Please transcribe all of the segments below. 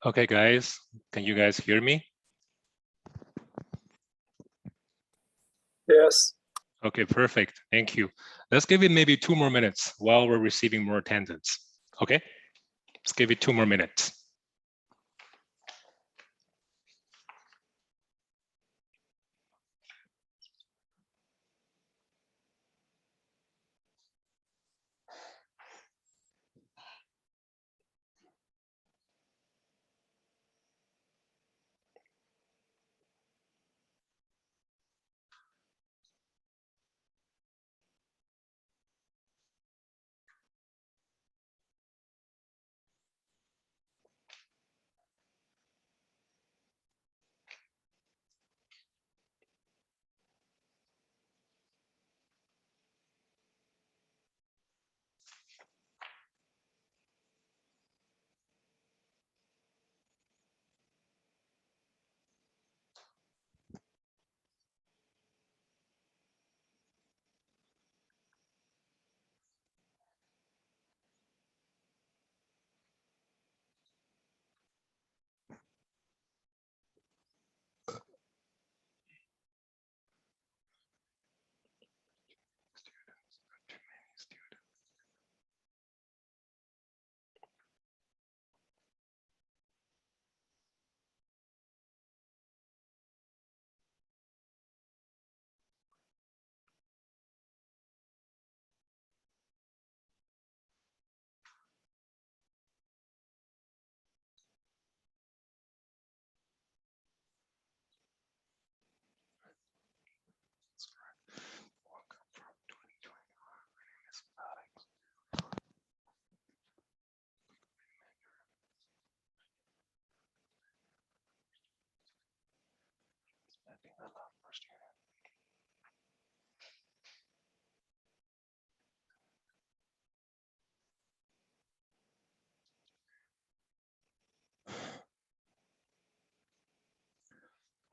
Okay, guys, can you guys hear me? Yes. Okay, perfect. Thank you. Let's give it maybe 2 more minutes while we're receiving more attendance. Okay, let's give it 2 more minutes.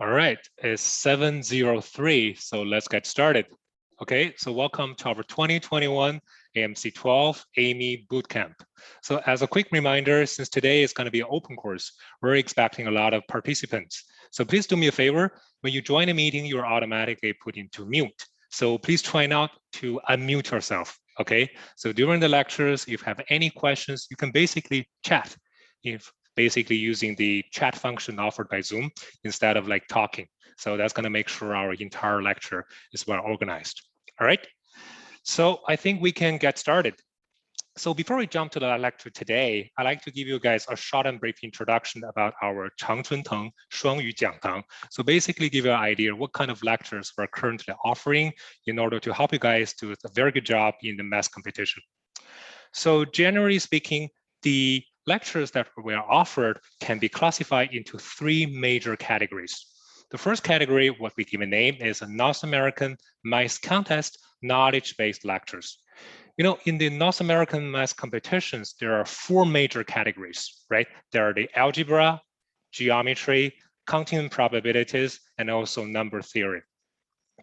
All right, it's 7:03, so let's get started. Okay, so welcome to our 2021 AMC12 AIME Bootcamp. So as a quick reminder, since today is going to be an open course, we're expecting a lot of participants. So please do me a favor, when you join a meeting, you're automatically put into mute. So please try not to unmute yourself, okay? So during the lectures, if you have any questions, you can basically chat. If basically using the chat function offered by Zoom instead of like talking. So that's going to make sure our entire lecture is well organized. All right. So I think we can get started. So before we jump to the lecture today, I'd like to give you guys a short and brief introduction about our 常春藤双语讲堂. So basically give you an idea what kind of lectures we're currently offering in order to help you guys do a very good job in the math competition. So generally speaking, the lectures that we are offered can be classified into 3 major categories. The first category, what we give a name, is a North American Math Contest knowledge-based lectures. You know, in the North American math competitions, there are 4 major categories, right? There are the algebra, geometry, continuum probabilities, and also number theory.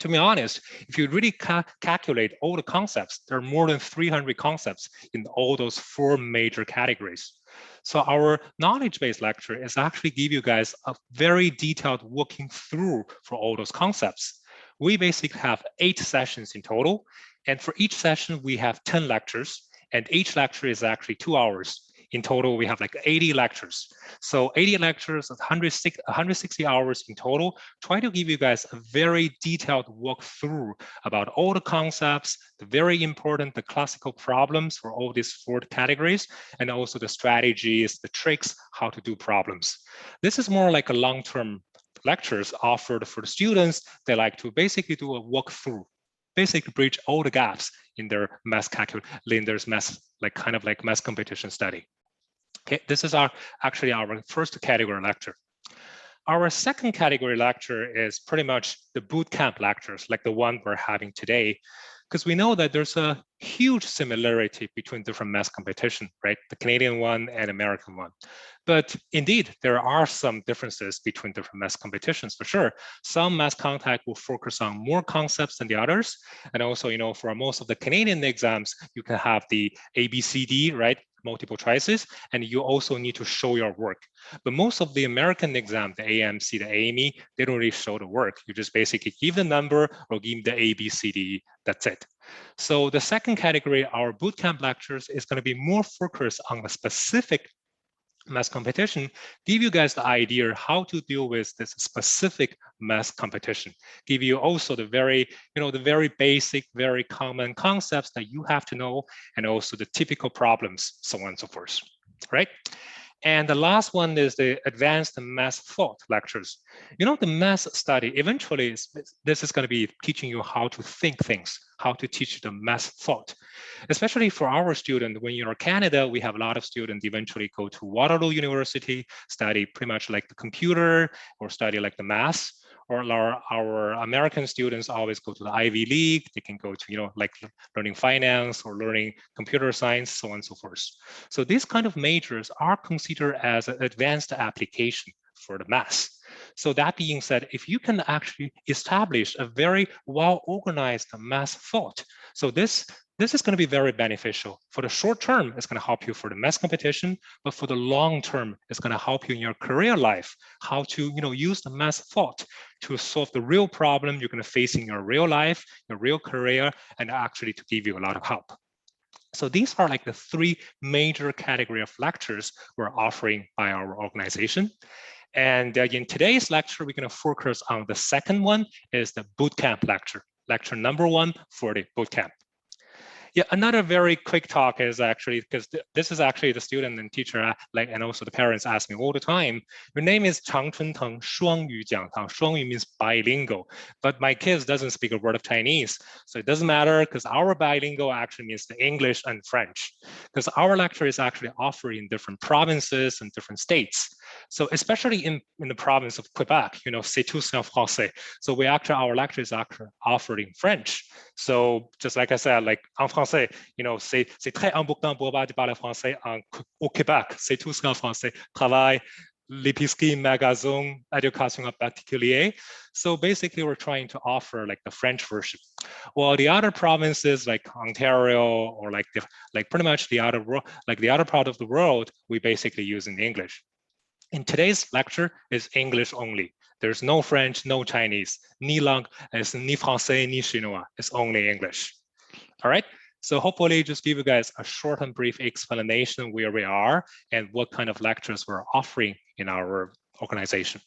To be honest, if you really calculate all the concepts, there are more than 300 concepts in all those 4 major categories. So our knowledge-based lecture is actually give you guys a very detailed walking through for all those concepts. We basically have 8 sessions in total. And for each session, we have 10 lectures. And each lecture is actually 2 hours. In total, we have like 80 lectures. So 80 lectures, 160 hours in total, try to give you guys a very detailed walkthrough about all the concepts, the very important, the classical problems for all these 4 categories, and also the strategies, the tricks, how to do problems. This is more like a long-term lectures offered for the students. They like to basically do a walkthrough, basically bridge all the gaps in their math math competition study. Okay, this is actually our first category lecture. Our second category lecture is pretty much the bootcamp lectures, like the one we're having today, because we know that there's a huge similarity between different math competition, right? The Canadian one and American one. But indeed, there are some differences between different math competitions for sure. Some math contact will focus on more concepts than the others. And also, you know, for most of the Canadian exams, you can have the ABCD, right? multiple choices, and you also need to show your work. But most of the American exam, the AMC, the AIME, they don't really show the work. You just basically give the number or give the A, B, C, D, that's it. So the second category, our bootcamp lectures, is going to be more focused on the specific math competition, give you guys the idea how to deal with this specific math competition, give you also the very, the very basic, very common concepts that you have to know, and also the typical problems, so on and so forth, right? And the last one is the advanced math thought lectures. The math study, eventually, this is going to be teaching you how to think things, how to teach the math thought. Especially for our student, when you're in Canada, we have a lot of students eventually go to Waterloo University, study pretty much like the computer or study like the math. Or our American students always go to the Ivy League. They can go to, like learning finance or learning computer science, so on and so forth. So these kind of majors are considered as an advanced application for the math. So that being said, if you can actually establish a very well-organized math thought, so this is going to be very beneficial. For the short term, it's going to help you for the math competition, but for the long term, it's going to help you in your career life, how to use the math thought to solve the real problem you're going to face in your real life, your real career, and actually to give you a lot of help. So these are like the three major category of lectures we're offering by our organization. And in today's lecture, we're going to focus on the second one, is the bootcamp lecture, lecture number 1 for the bootcamp. Yeah, another very quick talk is actually, because this is actually the student and teacher, and also the parents ask me all the time, your name is Changchun Teng, Shuangyu Jiangtang. Shuangyu means bilingual, but my kids doesn't speak a word of Chinese. So it doesn't matter, because our bilingual actually means the English and French, because our lecture is actually offered in different provinces and different states. So especially in the province of Quebec, c'est tous en français. So our lecture is actually offered in French. So just like I said, like en français, c'est très important pour moi de parler français au Québec. C'est tous en français. Travail, l'épicerie, magasin, éducation en particulier. So basically, we're trying to offer like the French version. While the other provinces like Ontario or like pretty much the other world, like the other part of the world, we basically use in English. In today's lecture is English only. There's no French, no Chinese, ni langue, ni français, ni chinois. It's only English. All right. So hopefully just give you guys a short and brief explanation where we are and what kind of lectures we're offering in our organization.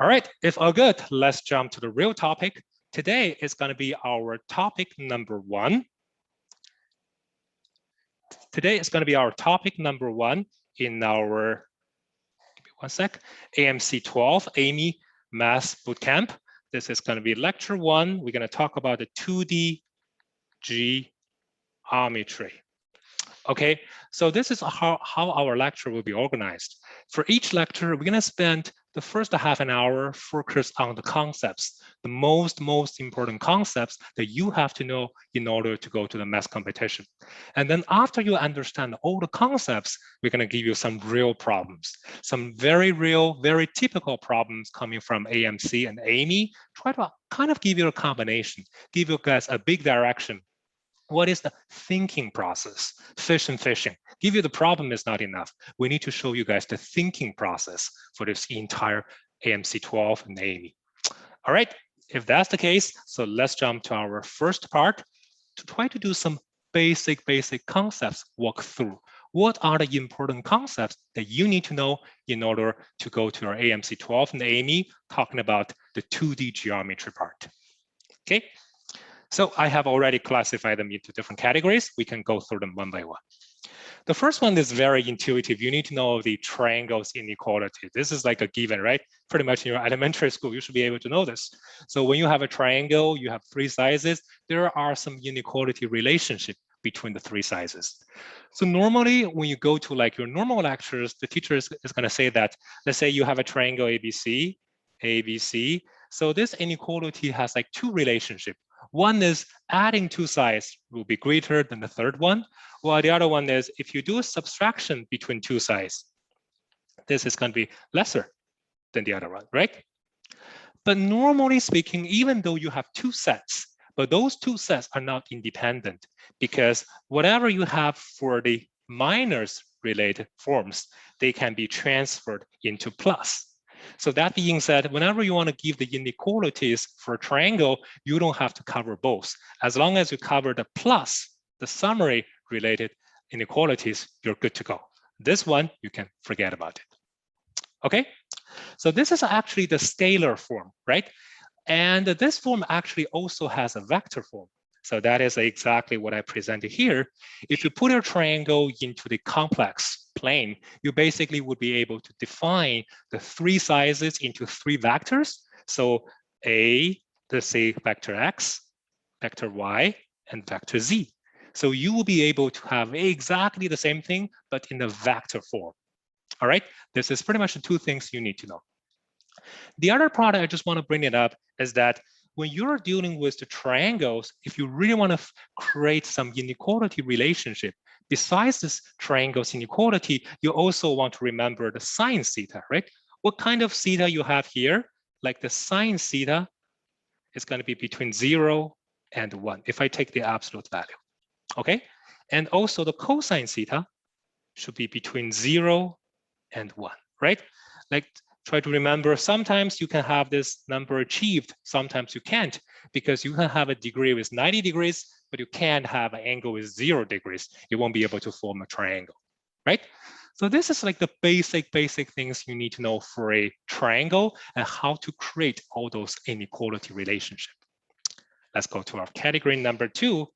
All right, if all good, let's jump to the real topic. Today is going to be our topic number 1. Today is going to be our topic number 1 in our, give me one sec, AMC12, AIME Math Bootcamp. This is going to be lecture 1. We're going to talk about the 2D geometry. Okay, so this is how our lecture will be organized. For each lecture, we're going to spend the first half an hour focused on the concepts, the most important concepts that you have to know in order to go to the math competition. And then after you understand all the concepts, we're going to give you some real problems, some very real, very typical problems coming from AMC and AIME. Try to kind of give you a combination, give you guys a big direction. What is the thinking process? Fishing. Give you the problem is not enough. We need to show you guys the thinking process for this entire AMC12 and AIME. All right, if that's the case, so let's jump to our first part to try to do some basic concepts walk through. What are the important concepts that you need to know in order to go to our AMC12 and AIME, talking about the 2D geometry part? Okay. So I have already classified them into different categories. We can go through them one by one. The first one is very intuitive. You need to know the triangles inequality. This is like a given, right? Pretty much in your elementary school, you should be able to know this. So when you have a triangle, you have 3 sizes, there are some inequality relationship between the 3 sizes. So normally when you go to like your normal lectures, the teacher is going to say that, let's say you have a triangle ABC. So this inequality has like 2 relationships. One is adding 2 sides will be greater than the third one, while the other one is if you do a subtraction between 2 sides, this is going to be lesser than the other one, right? But normally speaking, even though you have 2 sets, but those 2 sets are not independent, because whatever you have for the minus related forms, they can be transferred into plus. So that being said, whenever you want to give the inequalities for a triangle, you don't have to cover both. As long as you cover the plus, the summary related inequalities, you're good to go. This one, you can forget about it. Okay, so this is actually the scalar form, right? And this form actually also has a vector form. So that is exactly what I presented here. If you put a triangle into the complex plane, you basically would be able to define the three sizes into three vectors. So let's say vector x, vector y, and vector z. So you will be able to have exactly the same thing, but in a vector form. All right, this is pretty much the two things you need to know. The other part I just want to bring it up is that when you're dealing with the triangles, if you really want to create some inequality relationship, besides this triangles inequality, you also want to remember the sine theta, right? What kind of theta you have here? Like the sine theta is going to be between 0 and 1, if I take the absolute value, okay? And also the cosine theta should be between 0 and 1, right? Like, try to remember, sometimes you can have this number achieved, sometimes you can't, because you can have a degree with 90 degrees, but you can't have an angle with 0 degrees. You won't be able to form a triangle, right? So this is like the basic things you need to know for a triangle and how to create all those inequality relationships. Let's go to our category number 2,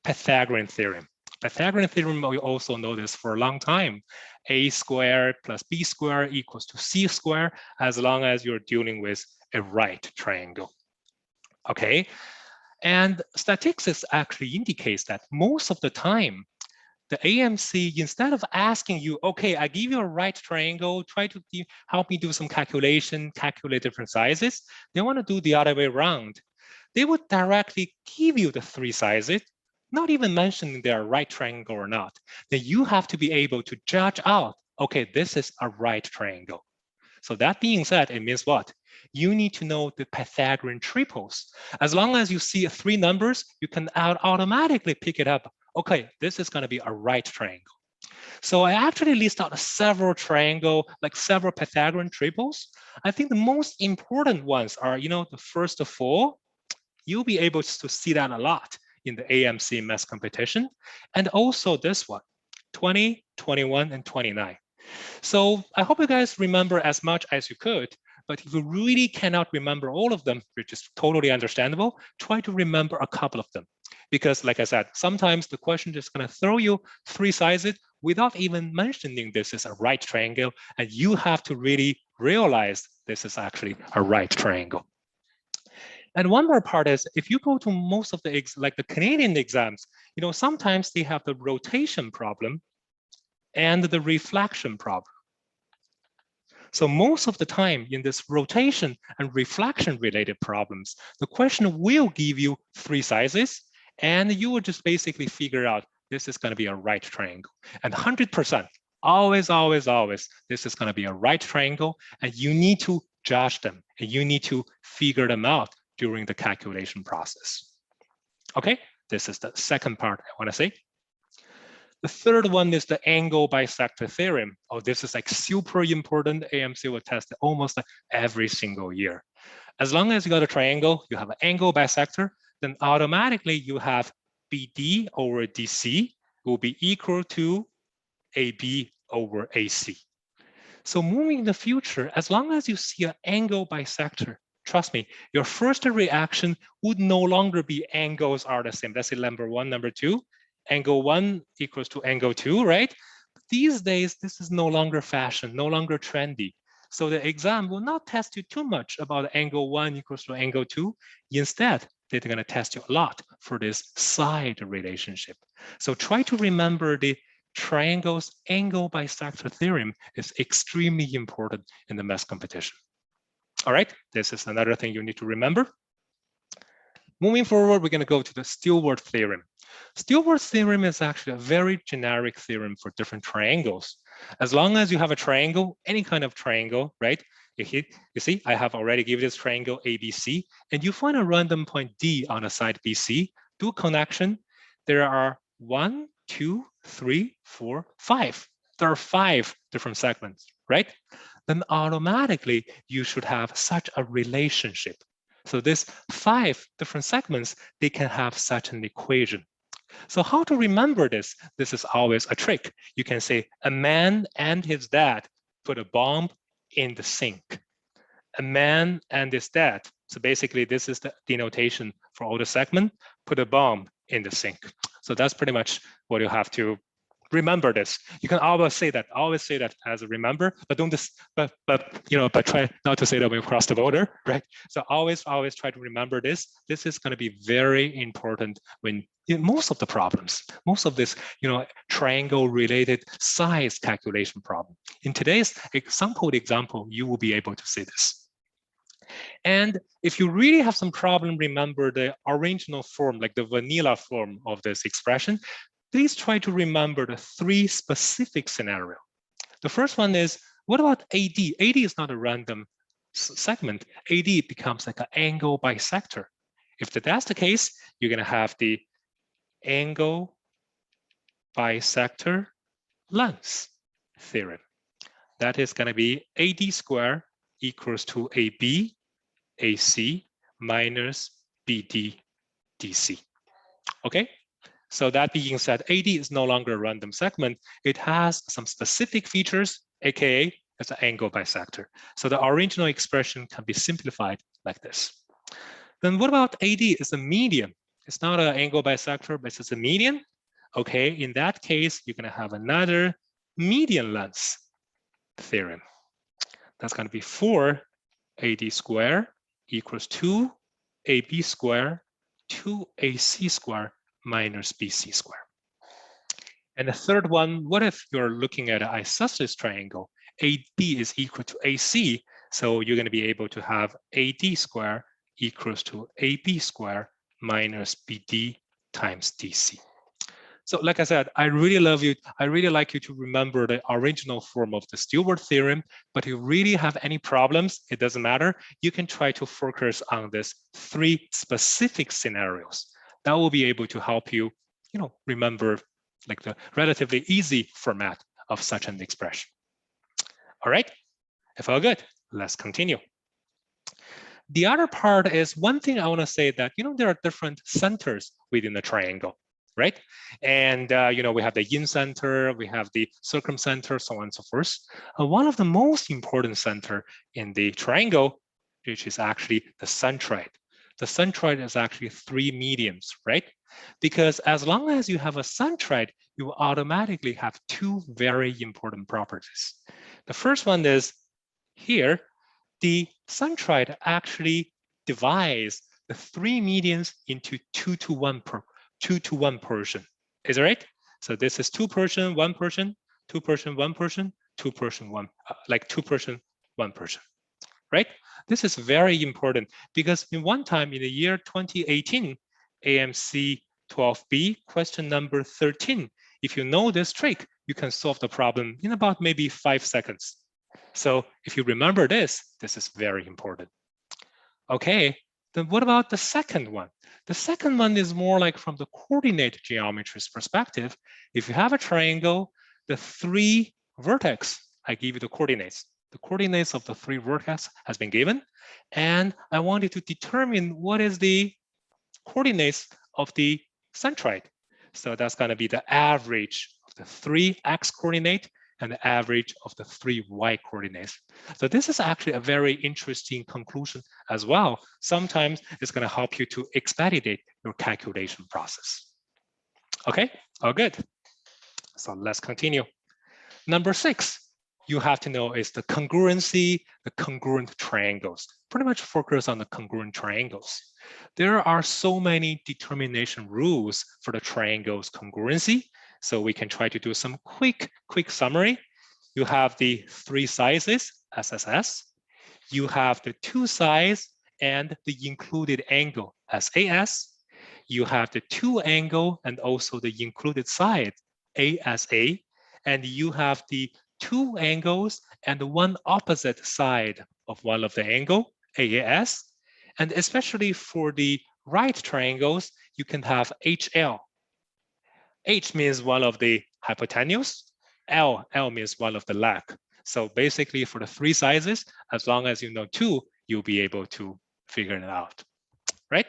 Pythagorean Theorem. Pythagorean theorem, we also know this for a long time. A squared plus b squared equals to c squared, as long as you're dealing with a right triangle. Okay, and statistics actually indicates that most of the time, the AMC, instead of asking you, okay, I give you a right triangle, try to help me do some calculation, calculate different sizes, they want to do the other way around. They would directly give you the three sizes, not even mentioning they're a right triangle or not. Then you have to be able to judge out, okay, this is a right triangle. So that being said, it means what? You need to know the Pythagorean triples. As long as you see three numbers, you can automatically pick it up. Okay, this is going to be a right triangle. So I actually list out several several Pythagorean triples. I think the most important ones are, the first of all, you'll be able to see that a lot in the AMC math competition. And also this one, 20, 21, and 29. So I hope you guys remember as much as you could, but if you really cannot remember all of them, which is totally understandable, try to remember a couple of them. Because like I said, sometimes the question is going to throw you three sizes without even mentioning this is a right triangle, and you have to really realize this is actually a right triangle. And one more part is, if you go to most of the, like the Canadian exams, sometimes they have the rotation problem and the reflection problem. So most of the time in this rotation and reflection related problems, the question will give you three sizes, and you will just basically figure out this is going to be a right triangle. And 100%, always, this is going to be a right triangle, and you need to judge them, and you need to figure them out during the calculation process. Okay, this is the second part I want to say. The third one is the angle bisector theorem. Oh, this is like super important. AMC will test it almost like every single year. As long as you got a triangle, you have an angle bisector, then automatically you have BD over DC will be equal to AB over AC. So moving in the future, as long as you see an angle bisector, trust me, your first reaction would no longer be angles are the same. Let's say number one, number two. Angle one equals to angle two, right? But these days, this is no longer fashion, no longer trendy. So the exam will not test you too much about angle one equals to angle two. Instead, they're going to test you a lot for this side relationship. So try to remember the triangles angle bisector theorem is extremely important in the math competition. All right, this is another thing you need to remember. Moving forward, we're going to go to the Stillworth theorem. Stillworth theorem is actually a very generic theorem for different triangles. As long as you have a triangle, any kind of triangle, right? You see, I have already given this triangle ABC, and you find a random point D on a side BC, do connection. There are 1, 2, 3, 4, 5. There are 5 different segments, right? Then automatically you should have such a relationship. So this 5 different segments, they can have such an equation. So how to remember this? This is always a trick. You can say a man and his dad put a bomb in the sink. A man and his dad. So basically this is the denotation for all the segment, put a bomb in the sink. So that's pretty much what you have to remember this. You can always say that as a remember, but don't just, but try not to say that when you cross the border, right? So always try to remember this. This is going to be very important when most of the problems, most of this, triangle related size calculation problem. In today's sampled example, you will be able to see this. And if you really have some problem, remember the original form, like the vanilla form of this expression, please try to remember the 3 specific scenarios. The first one is, what about AD? AD is not a random segment. AD becomes like an angle bisector. If that's the case, you're going to have the angle bisector length theorem. That is going to be AD squared equals to AB, AC minus BD, DC. Okay? So that being said, AD is no longer a random segment. It has some specific features, aka it's an angle bisector. So the original expression can be simplified like this. Then what about AD is a median? It's not an angle bisector, but it's a median. Okay, in that case, you're going to have another median length theorem. That's going to be 4 AD squared equals 2 AB squared 2 AC squared minus BC squared. And the third one, what if you're looking at an isosceles triangle? AD is equal to AC, so you're going to be able to have AD squared equals to AB squared minus BD times DC. So like I said, I really like you to remember the original form of the Stewart theorem, but if you really have any problems, it doesn't matter. You can try to focus on this 3 specific scenarios. That will be able to help you, remember like the relatively easy format of such an expression. All right, if all good, let's continue. The other part is one thing I want to say that, there are different centers within the triangle, right? And, we have the yin center, we have the circumcenter, so on and so forth. One of the most important center in the triangle, which is actually the centroid. The centroid is actually 3 medians, right? Because as long as you have a centroid, you automatically have 2 very important properties. The first one is here, the centroid actually divides the 3 medians into 2 to 1 portion. Is that right? So this is 2 person, 1 person, 2 person, 1 person, 2 person, 1, like 2 person, 1 person, right? This is very important because in one time in the year 2018, AMC12B question number 13, if you know this trick, you can solve the problem in about maybe 5 seconds. So if you remember this is very important. Okay, then what about the second one? The second one is more like from the coordinate geometry's perspective. If you have a triangle, the 3 vertex, I give you the coordinates. The coordinates of the 3 vertex has been given. And I wanted to determine what is the coordinates of the centroid. So that's going to be the average of the 3 x coordinate and the average of the 3 y coordinates. So this is actually a very interesting conclusion as well. Sometimes it's going to help you to expedite your calculation process. Okay, all good. So let's continue. Number 6, you have to know is the congruency, the congruent triangles. Pretty much focus on the congruent triangles. There are so many determination rules for the triangle's congruency. So we can try to do some quick summary. You have the 3 sizes, SSS. You have the 2 sides and the included angle, SAS. You have the 2 angle and also the included side, ASA. And you have the 2 angles and 1 opposite side of one of the angle, AAS. And especially for the right triangles, you can have HL. H means one of the hypotenuse. L means one of the leg. So basically for the three sizes, as long as you know two, you'll be able to figure it out, right?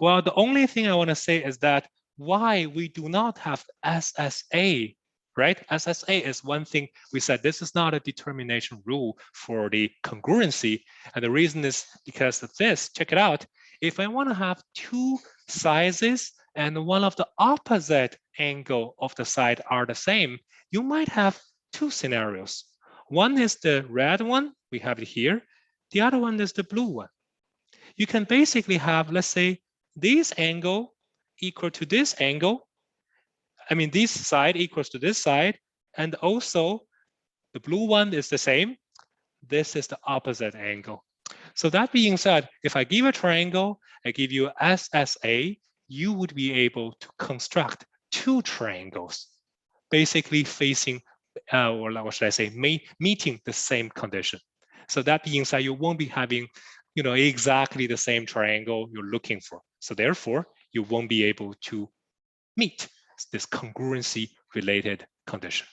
Well, the only thing I want to say is that why we do not have SSA, right? SSA is one thing we said this is not a determination rule for the congruency. And the reason is because of this, check it out. If I want to have two sizes and one of the opposite angle of the side are the same, you might have two scenarios. One is the red one, we have it here. The other one is the blue one. You can basically have, let's say, this angle equal to this angle. I mean, this side equals to this side. And also the blue one is the same. This is the opposite angle. So that being said, if I give a triangle, I give you SSA, you would be able to construct two triangles, basically facing, or what should I say, meeting the same condition. So that being said, you won't be having exactly the same triangle you're looking for. So therefore, you won't be able to meet this congruency related condition.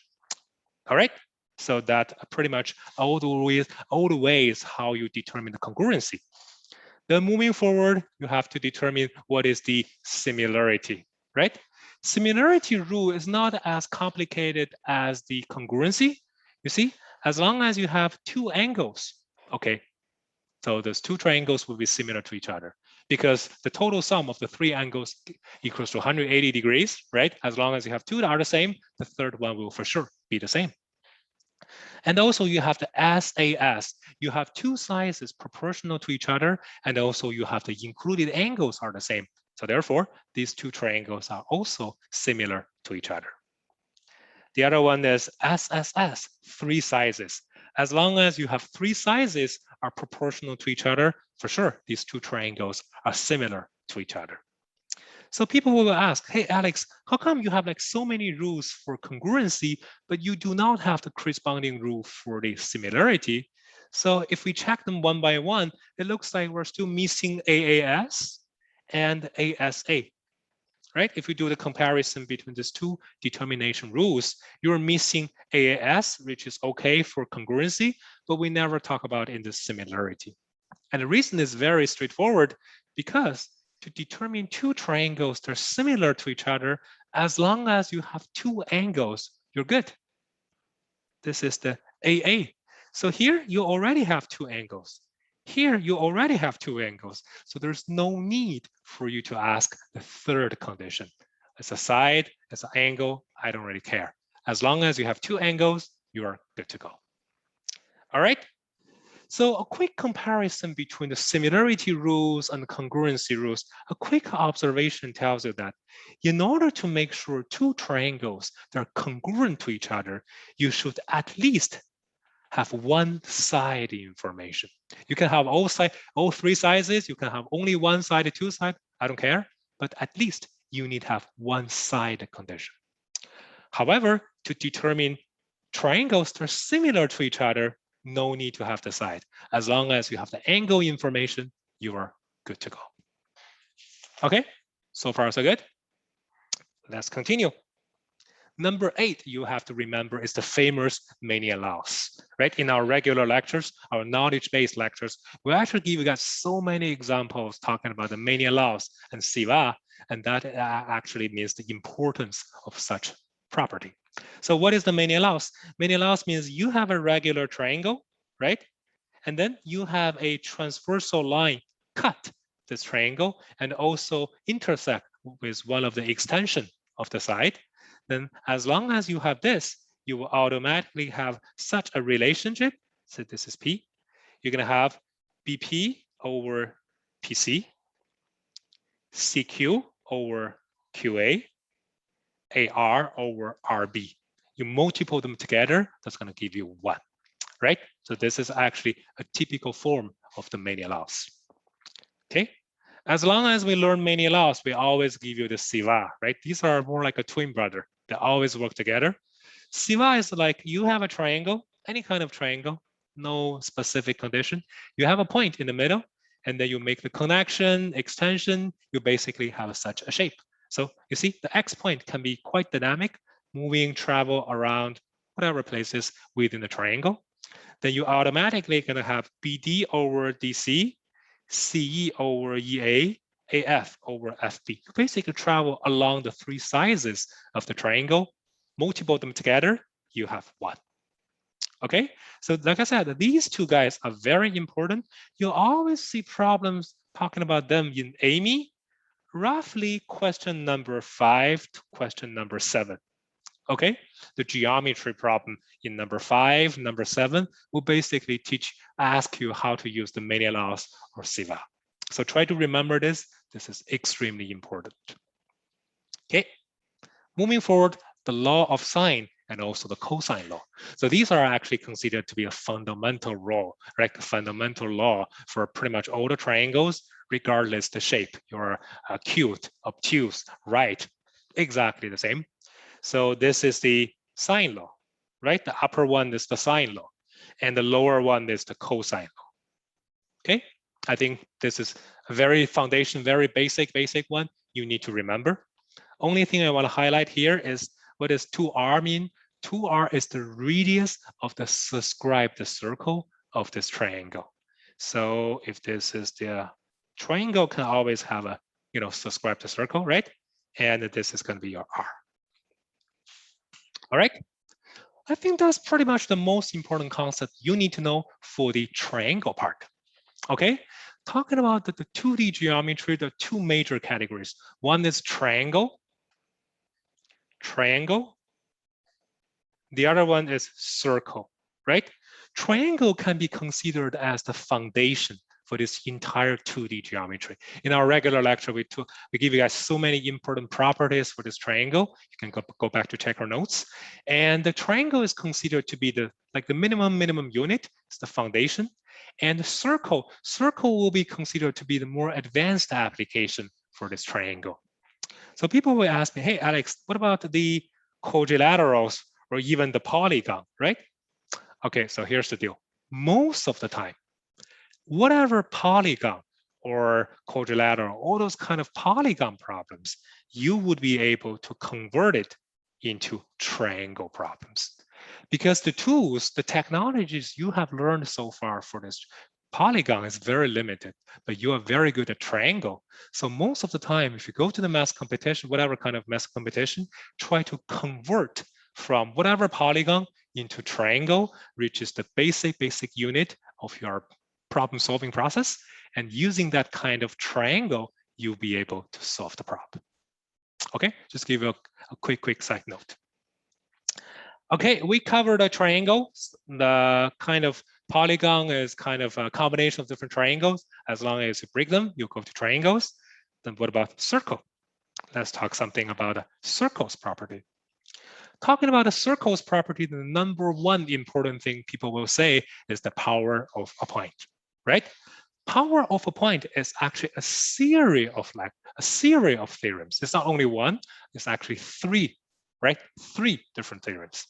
All right. So that pretty much all the ways how you determine the congruency. Then moving forward, you have to determine what is the similarity, right? Similarity rule is not as complicated as the congruency. You see, as long as you have two angles, okay, so those two triangles will be similar to each other because the total sum of the three angles equals to 180 degrees, right? As long as you have two that are the same, the third one will for sure be the same. And also you have the SAS. You have two sizes proportional to each other, and also you have the included angles are the same. So therefore, these two triangles are also similar to each other. The other one is SSS, three sizes. As long as you have three sizes are proportional to each other, for sure, these two triangles are similar to each other. So people will ask, hey, Alex, how come you have like so many rules for congruency, but you do not have the corresponding rule for the similarity? So if we check them one by one, it looks like we're still missing AAS and ASA, right? If we do the comparison between these two determination rules, you're missing AAS, which is okay for congruency, but we never talk about in the similarity. And the reason is very straightforward, because to determine two triangles that are similar to each other, as long as you have two angles, you're good. This is the AA. So here you already have two angles. Here you already have two angles. So there's no need for you to ask the third condition. It's a side, it's an angle, I don't really care. As long as you have two angles, you are good to go. All right. So a quick comparison between the similarity rules and congruency rules, a quick observation tells you that in order to make sure two triangles that are congruent to each other, you should at least have one side information. You can have all three sizes, you can have only one side, two side, I don't care, but at least you need to have one side condition. However, to determine triangles that are similar to each other, no need to have the side. As long as you have the angle information, you are good to go. Okay, so far so good. Let's continue. Number 8, you have to remember is the famous many laws, right? In our regular lectures, our knowledge-based lectures, we actually give you guys so many examples talking about the many laws and Siva, and that actually means the importance of such property. So what is the many laws? Many laws means you have a regular triangle, right? And then you have a transversal line cut this triangle and also intersect with one of the extension of the side. Then as long as you have this, you will automatically have such a relationship. So this is P. You're going to have BP over PC, CQ over QA, AR over RB. You multiply them together, that's going to give you 1, right? So this is actually a typical form of the many laws. Okay. As long as we learn many laws, we always give you the Siva, right? These are more like a twin brother. They always work together. Siva is like you have a triangle, any kind of triangle, no specific condition. You have a point in the middle, and then you make the connection, extension, you basically have such a shape. So you see, the X point can be quite dynamic, moving, travel around whatever places within the triangle. Then you automatically gonna have BD over DC, CE over EA, AF over FB. You basically travel along the three sizes of the triangle, multiply them together, you have 1. Okay, so like I said, these two guys are very important. You'll always see problems talking about them in AIME, roughly question number 5 to question number 7. Okay, the geometry problem in number 5, number 7 will basically ask you how to use the many laws or Siva. So try to remember this. This is extremely important. Okay, moving forward, the law of sine and also the cosine law. So these are actually considered to be a fundamental law, right? The fundamental law for pretty much all the triangles, regardless the shape. You're acute, obtuse, right? Exactly the same. So this is the sine law, right? The upper one is the sine law, and the lower one is the cosine law. Okay, I think this is a very foundation, very basic one you need to remember. Only thing I want to highlight here is what does 2r mean? 2r is the radius of the subscribed circle of this triangle. So if this is the triangle, can always have a subscribed circle, right? And this is going to be your r. All right. I think that's pretty much the most important concept you need to know for the triangle part. Okay. Talking about the 2D geometry, there are two major categories. One is triangle. The other one is circle, right? Triangle can be considered as the foundation for this entire 2D geometry. In our regular lecture, we give you guys so many important properties for this triangle. You can go back to check our notes. And the triangle is considered to be the minimum unit. It's the foundation. And the circle will be considered to be the more advanced application for this triangle. So people will ask me, hey, Alex, what about the quadrilaterals or even the polygon, right? Okay, so here's the deal. Most of the time, whatever polygon or quadrilateral, all those kind of polygon problems, you would be able to convert it into triangle problems. Because the tools, the technologies you have learned so far for this polygon is very limited, but you are very good at triangle. So most of the time, if you go to the math competition, whatever kind of math competition, try to convert from whatever polygon into triangle, which is the basic unit of your problem solving process. And using that kind of triangle, you'll be able to solve the problem. Okay, just give you a quick side note. Okay, we covered a triangle. The kind of polygon is kind of a combination of different triangles. As long as you break them, you go to triangles. Then what about circle? Let's talk something about a circle's property. Talking about a circle's property, the number one important thing people will say is the power of a point, right? Power of a point is actually a series of theorems. It's not only one, it's actually three, right? 3 different theorems.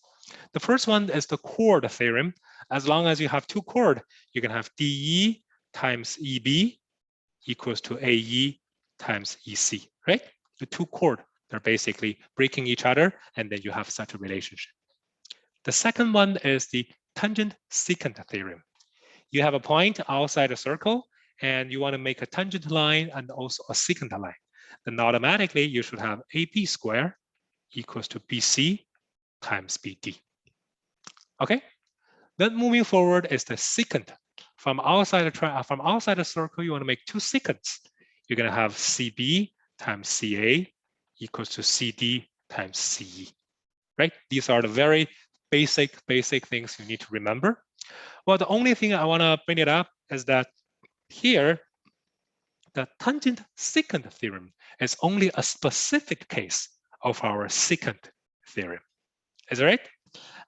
The first one is the chord theorem. As long as you have 2 chord, you can have DE times EB equals to AE times EC, right? The 2 chord, they're basically breaking each other, and then you have such a relationship. The second one is the tangent secant theorem. You have a point outside a circle, and you want to make a tangent line and also a secant line. Then automatically, you should have AB square equals to BC times BD. Okay. Then moving forward is the secant. From outside a circle, you want to make 2 secants. You're going to have CB times CA equals to CD times CE. Right? These are the very basic things you need to remember. Well, the only thing I want to bring it up is that here, the tangent secant theorem is only a specific case of our secant theorem. Is that right?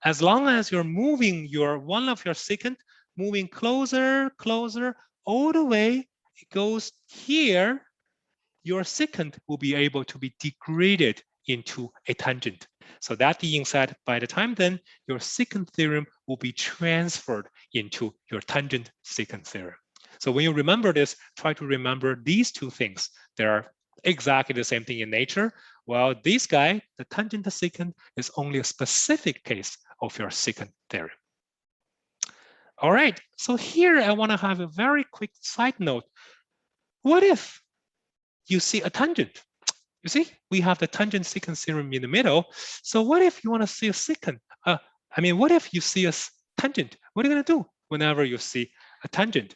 As long as you're moving one of your secant, moving closer, all the way, it goes here, your secant will be able to be degraded into a tangent. So that being said, by the time then, your secant theorem will be transferred into your tangent secant theorem. So when you remember this, try to remember these 2 things. They are exactly the same thing in nature. Well, this guy, the tangent to secant, is only a specific case of your secant theorem. All right, so here I want to have a very quick side note. What if you see a tangent? You see, we have the tangent secant theorem in the middle. So what if you want to see a secant? What if you see a tangent? What are you going to do whenever you see a tangent?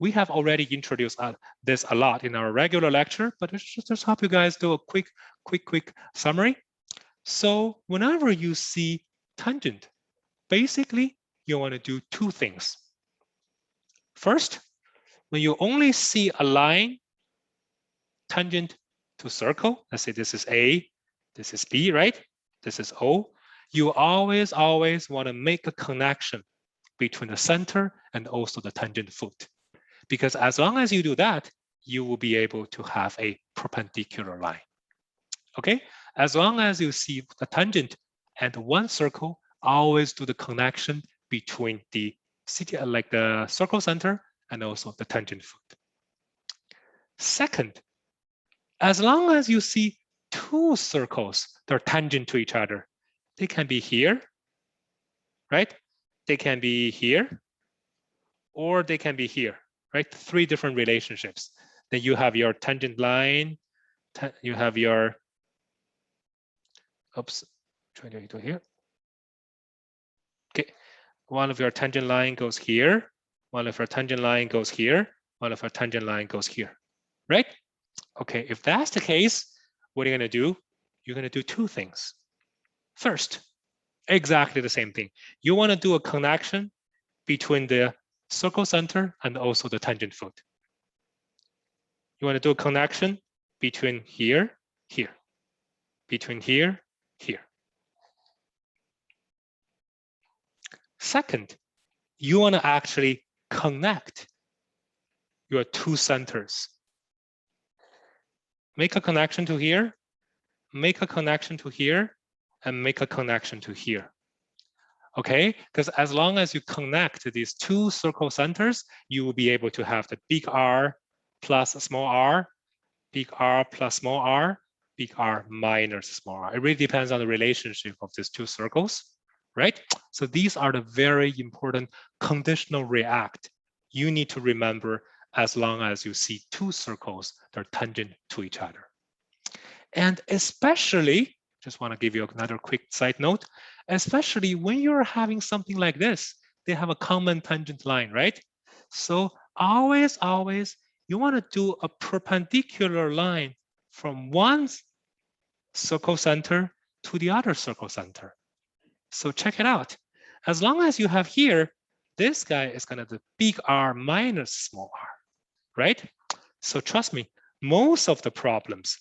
We have already introduced this a lot in our regular lecture, but just help you guys do a quick summary. So whenever you see tangent, basically you want to do two things. First, when you only see a line tangent to circle, let's say this is A, this is B, right? This is O. You always want to make a connection between the center and also the tangent foot. Because as long as you do that, you will be able to have a perpendicular line. Okay, as long as you see the tangent and one circle, always do the connection between the circle center and also the tangent foot. Second, as long as you see two circles that are tangent to each other, they can be here, right? They can be here, or they can be here, right? Three different relationships. Then you have your tangent line, you have your, trying to do here. Okay, one of your tangent line goes here, one of your tangent line goes here, one of your tangent line goes here, right? Okay, if that's the case, what are you going to do? You're going to do two things. First, exactly the same thing. You want to do a connection between the circle center and also the tangent foot. You want to do a connection between here, here, between here, here. Second, you want to actually connect your two centers. Make a connection to here, make a connection to here, and make a connection to here. Okay, because as long as you connect these two circle centers, you will be able to have the big R plus small r, big R plus small r, big R minus small r. It really depends on the relationship of these two circles, right? So these are the very important conditional react you need to remember as long as you see two circles that are tangent to each other. And especially, just want to give you another quick side note, especially when you're having something like this, they have a common tangent line, right? So always, you want to do a perpendicular line from one circle center to the other circle center. So check it out. As long as you have here, this guy is going to be big R minus small r, right? So trust me, most of the problems,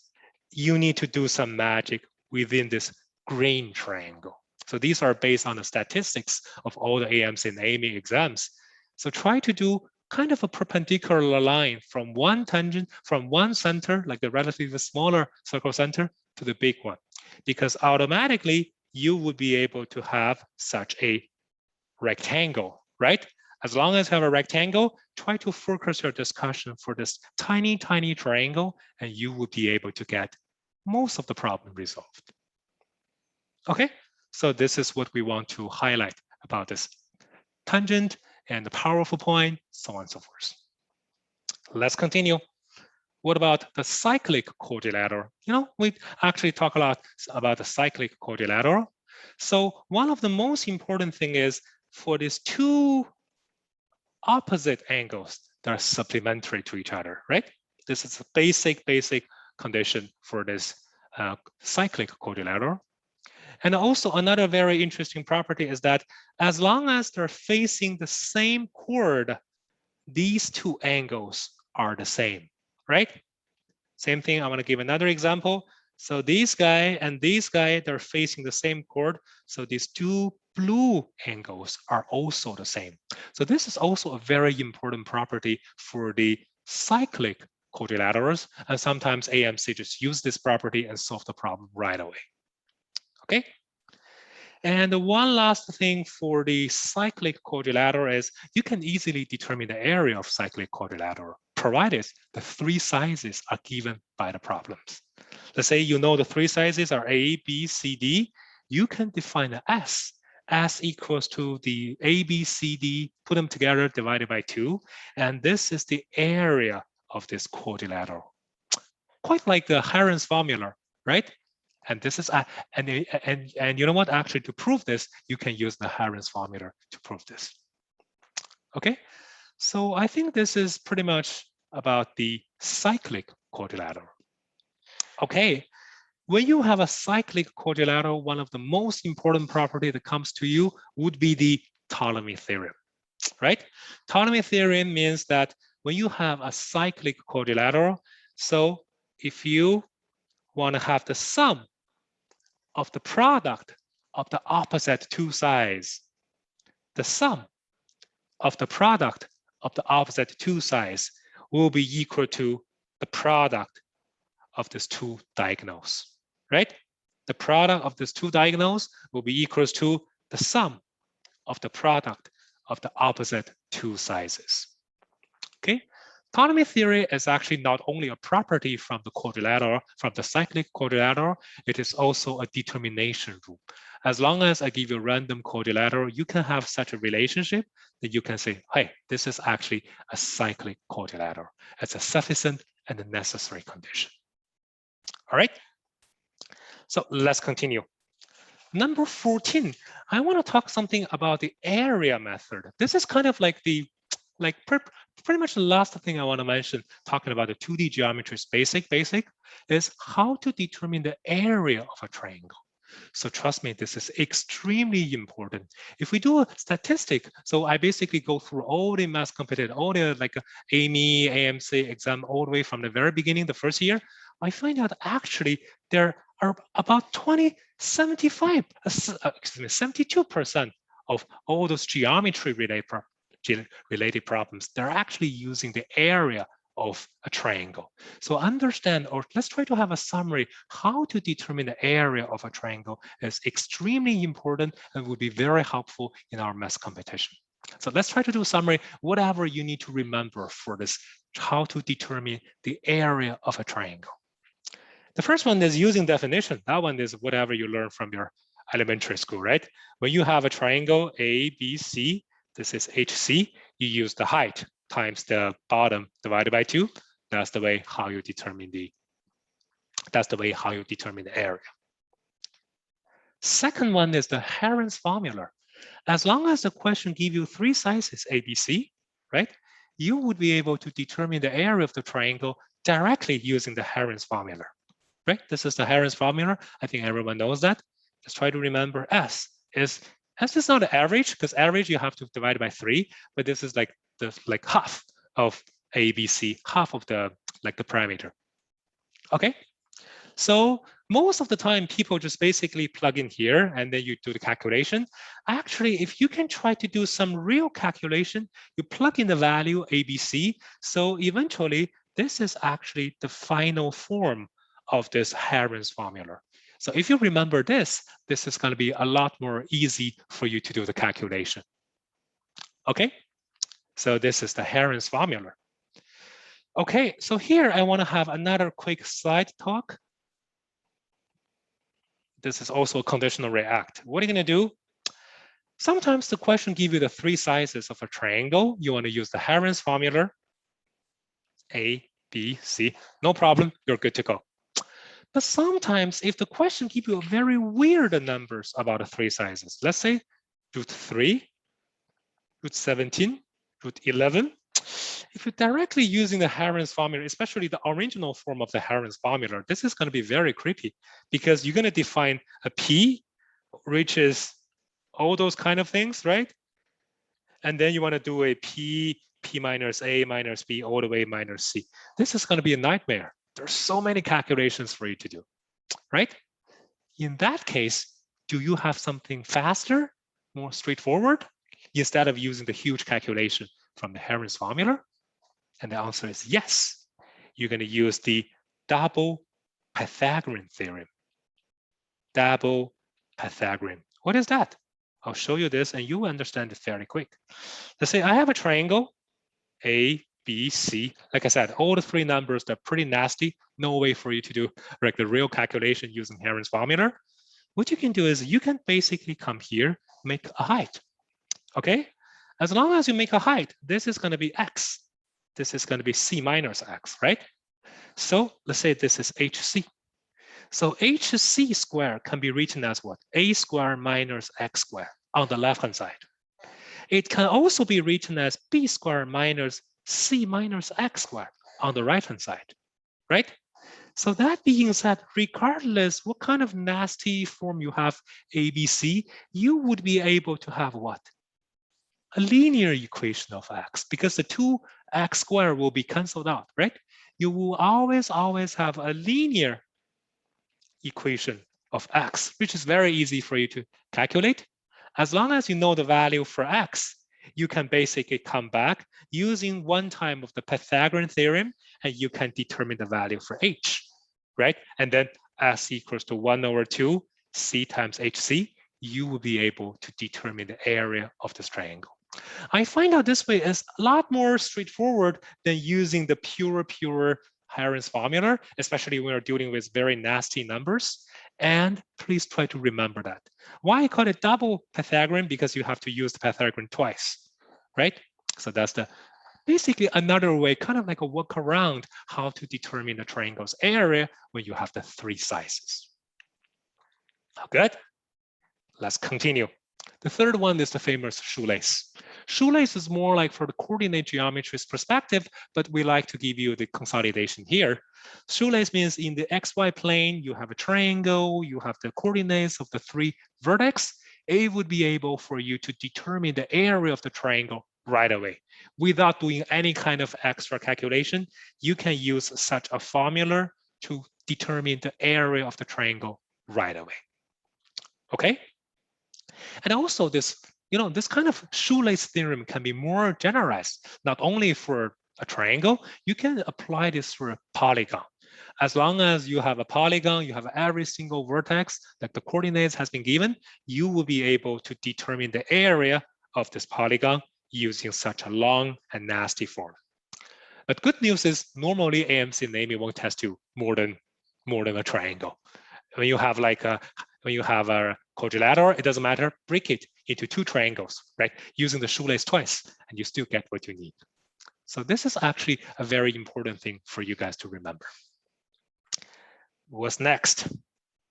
you need to do some magic within this green triangle. So these are based on the statistics of all the AMC and AIME exams. So try to do kind of a perpendicular line from one tangent, from one center, like the relatively smaller circle center, to the big one, because automatically you would be able to have such a rectangle, right? As long as you have a rectangle, try to focus your discussion for this tiny triangle, and you will be able to get most of the problem resolved. Okay, so this is what we want to highlight about this tangent and the powerful point, so on and so forth. Let's continue. What about the cyclic quadrilateral? You know, we actually talk a lot about the cyclic quadrilateral. So one of the most important thing is for these two opposite angles that are supplementary to each other, right? This is a basic condition for this cyclic quadrilateral. And also another very interesting property is that as long as they're facing the same chord, these two angles are the same, right? Same thing, I want to give another example. So this guy and this guy, they're facing the same chord. So these two blue angles are also the same. So this is also a very important property for the cyclic quadrilaterals. And sometimes AMC just use this property and solve the problem right away. Okay. And one last thing for the cyclic quadrilateral is you can easily determine the area of cyclic quadrilateral provided the three sizes are given by the problems. Let's say you know the three sizes are A, B, C, D. You can define the S. S equals to the A, B, C, D, put them together, divided by 2. And this is the area of this quadrilateral. Quite like the Heron's formula, right? And this is and you know what? Actually, to prove this, you can use the Heron's formula to prove this. Okay, so I think this is pretty much about the cyclic quadrilateral. Okay, when you have a cyclic quadrilateral, one of the most important property that comes to you would be the Ptolemy Theorem, right? Ptolemy Theorem means that when you have a cyclic quadrilateral, so if you want to have the sum of the product of the opposite two sides, the sum of the product of the opposite two sides will be equal to the product of these two diagonals, right? The product of these two diagonals will be equals to the sum of the product of the opposite two sizes. Okay, Ptolemy theory is actually not only a property from the quadrilateral, from the cyclic quadrilateral, it is also a determination rule. As long as I give you a random quadrilateral, you can have such a relationship that you can say, hey, this is actually a cyclic quadrilateral. It's a sufficient and a necessary condition. All right, so let's continue. Number 14, I want to talk something about the area method. This is kind of like the pretty much the last thing I want to mention, talking about the 2D geometry's basic is how to determine the area of a triangle. So trust me, this is extremely important. If we do a statistic, so I basically go through all the math competitive, all the like AIME, AMC exam, all the way from the very beginning, the first year, I find out actually there are about 72% of all those geometry related problems, they're actually using the area of a triangle. So understand, or let's try to have a summary, how to determine the area of a triangle is extremely important and would be very helpful in our math competition. So let's try to do a summary, whatever you need to remember for this, how to determine the area of a triangle. The first one is using definition. That one is whatever you learn from your elementary school, right? When you have a triangle A, B, C, this is HC, you use the height times the bottom divided by 2. That's the way how you determine the area. Second one is the Heron's formula. As long as the question gives you three sizes A, B, C, right? You would be able to determine the area of the triangle directly using the Heron's formula, right? This is the Heron's formula. I think everyone knows that. Just try to remember S is not the average, because average you have to divide by 3, but this is like half of A, B, C, half of the parameter. Okay, so most of the time people just basically plug in here and then you do the calculation. Actually, if you can try to do some real calculation, you plug in the value A, B, C. So eventually this is actually the final form of this Heron's formula. So if you remember this is going to be a lot more easy for you to do the calculation. Okay, so this is the Heron's formula. Okay, so here I want to have another quick slide talk. This is also a conditional react. What are you going to do? Sometimes the question gives you the three sizes of a triangle. You want to use the Heron's formula. A, B, C. No problem, you're good to go. But sometimes if the question gives you very weird numbers about the three sizes, let's say √3, √17, √11, if you're directly using the Heron's formula, especially the original form of the Heron's formula, this is going to be very creepy because you're going to define a P, which is all those kind of things, right? And then you want to do a P minus A minus B all the way minus C. This is going to be a nightmare. There's so many calculations for you to do, right? In that case, do you have something faster, more straightforward, instead of using the huge calculation from the Heron's formula? And the answer is yes. You're going to use the double Pythagorean theorem. Double Pythagorean. What is that? I'll show you this and you will understand it fairly quick. Let's say I have a triangle A, B, C. Like I said, all the three numbers, they're pretty nasty. No way for you to do like the real calculation using Heron's formula. What you can do is you can basically come here, make a height, okay? As long as you make a height, this is gonna be X. This is gonna be C minus X, right? So let's say this is HC. So HC squared can be written as what? A squared minus X squared on the left-hand side. It can also be written as B squared minus C minus X squared on the right-hand side, right? So that being said, regardless what kind of nasty form you have, ABC, you would be able to have what? A linear equation of X, because the two X squared will be canceled out, right? You will always have a linear equation of X, which is very easy for you to calculate. As long as you know the value for X, you can basically come back using one time of the Pythagorean theorem, and you can determine the value for H, right? And then S equals to 1/2 C times HC, you will be able to determine the area of this triangle. I find out this way is a lot more straightforward than using the pure Heron's formula, especially when you're dealing with very nasty numbers. And please try to remember that. Why I call it double Pythagorean? Because you have to use the Pythagorean twice, right? So that's basically another way, kind of like a workaround, how to determine the triangle's area when you have the three sizes. Good. Let's continue. The third one is the famous shoelace. Shoelace is more like for the coordinate geometry's perspective, but we like to give you the consolidation here. Shoelace means in the XY plane, you have a triangle, you have the coordinates of the three vertex. It would be able for you to determine the area of the triangle right away. Without doing any kind of extra calculation, you can use such a formula to determine the area of the triangle right away. Okay? And also this, this kind of shoelace theorem can be more generalized, not only for a triangle, you can apply this for a polygon. As long as you have a polygon, you have every single vertex that the coordinates has been given, you will be able to determine the area of this polygon using such a long and nasty form. But good news is normally AMC and AIME won't test you more than a triangle. When you have a quadrilateral, it doesn't matter, break it into two triangles, right? Using the shoelace twice, and you still get what you need. So this is actually a very important thing for you guys to remember. What's next?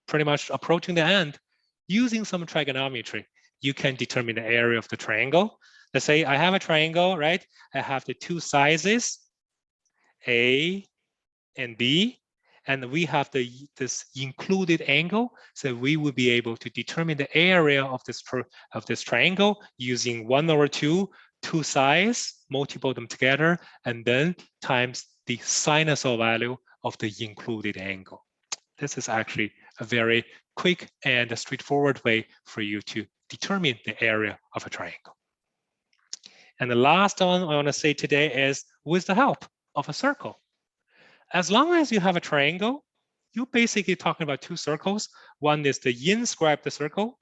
Pretty much approaching the end. Using some trigonometry, you can determine the area of the triangle. Let's say I have a triangle, right? I have the two sizes, A and B, and we have this included angle, so we will be able to determine the area of this triangle using 1/2, two sides, multiply them together, and then times the sinusoid value of the included angle. This is actually a very quick and a straightforward way for you to determine the area of a triangle. And the last one I want to say today is with the help of a circle. As long as you have a triangle, you're basically talking about two circles. One is the inscribed circle.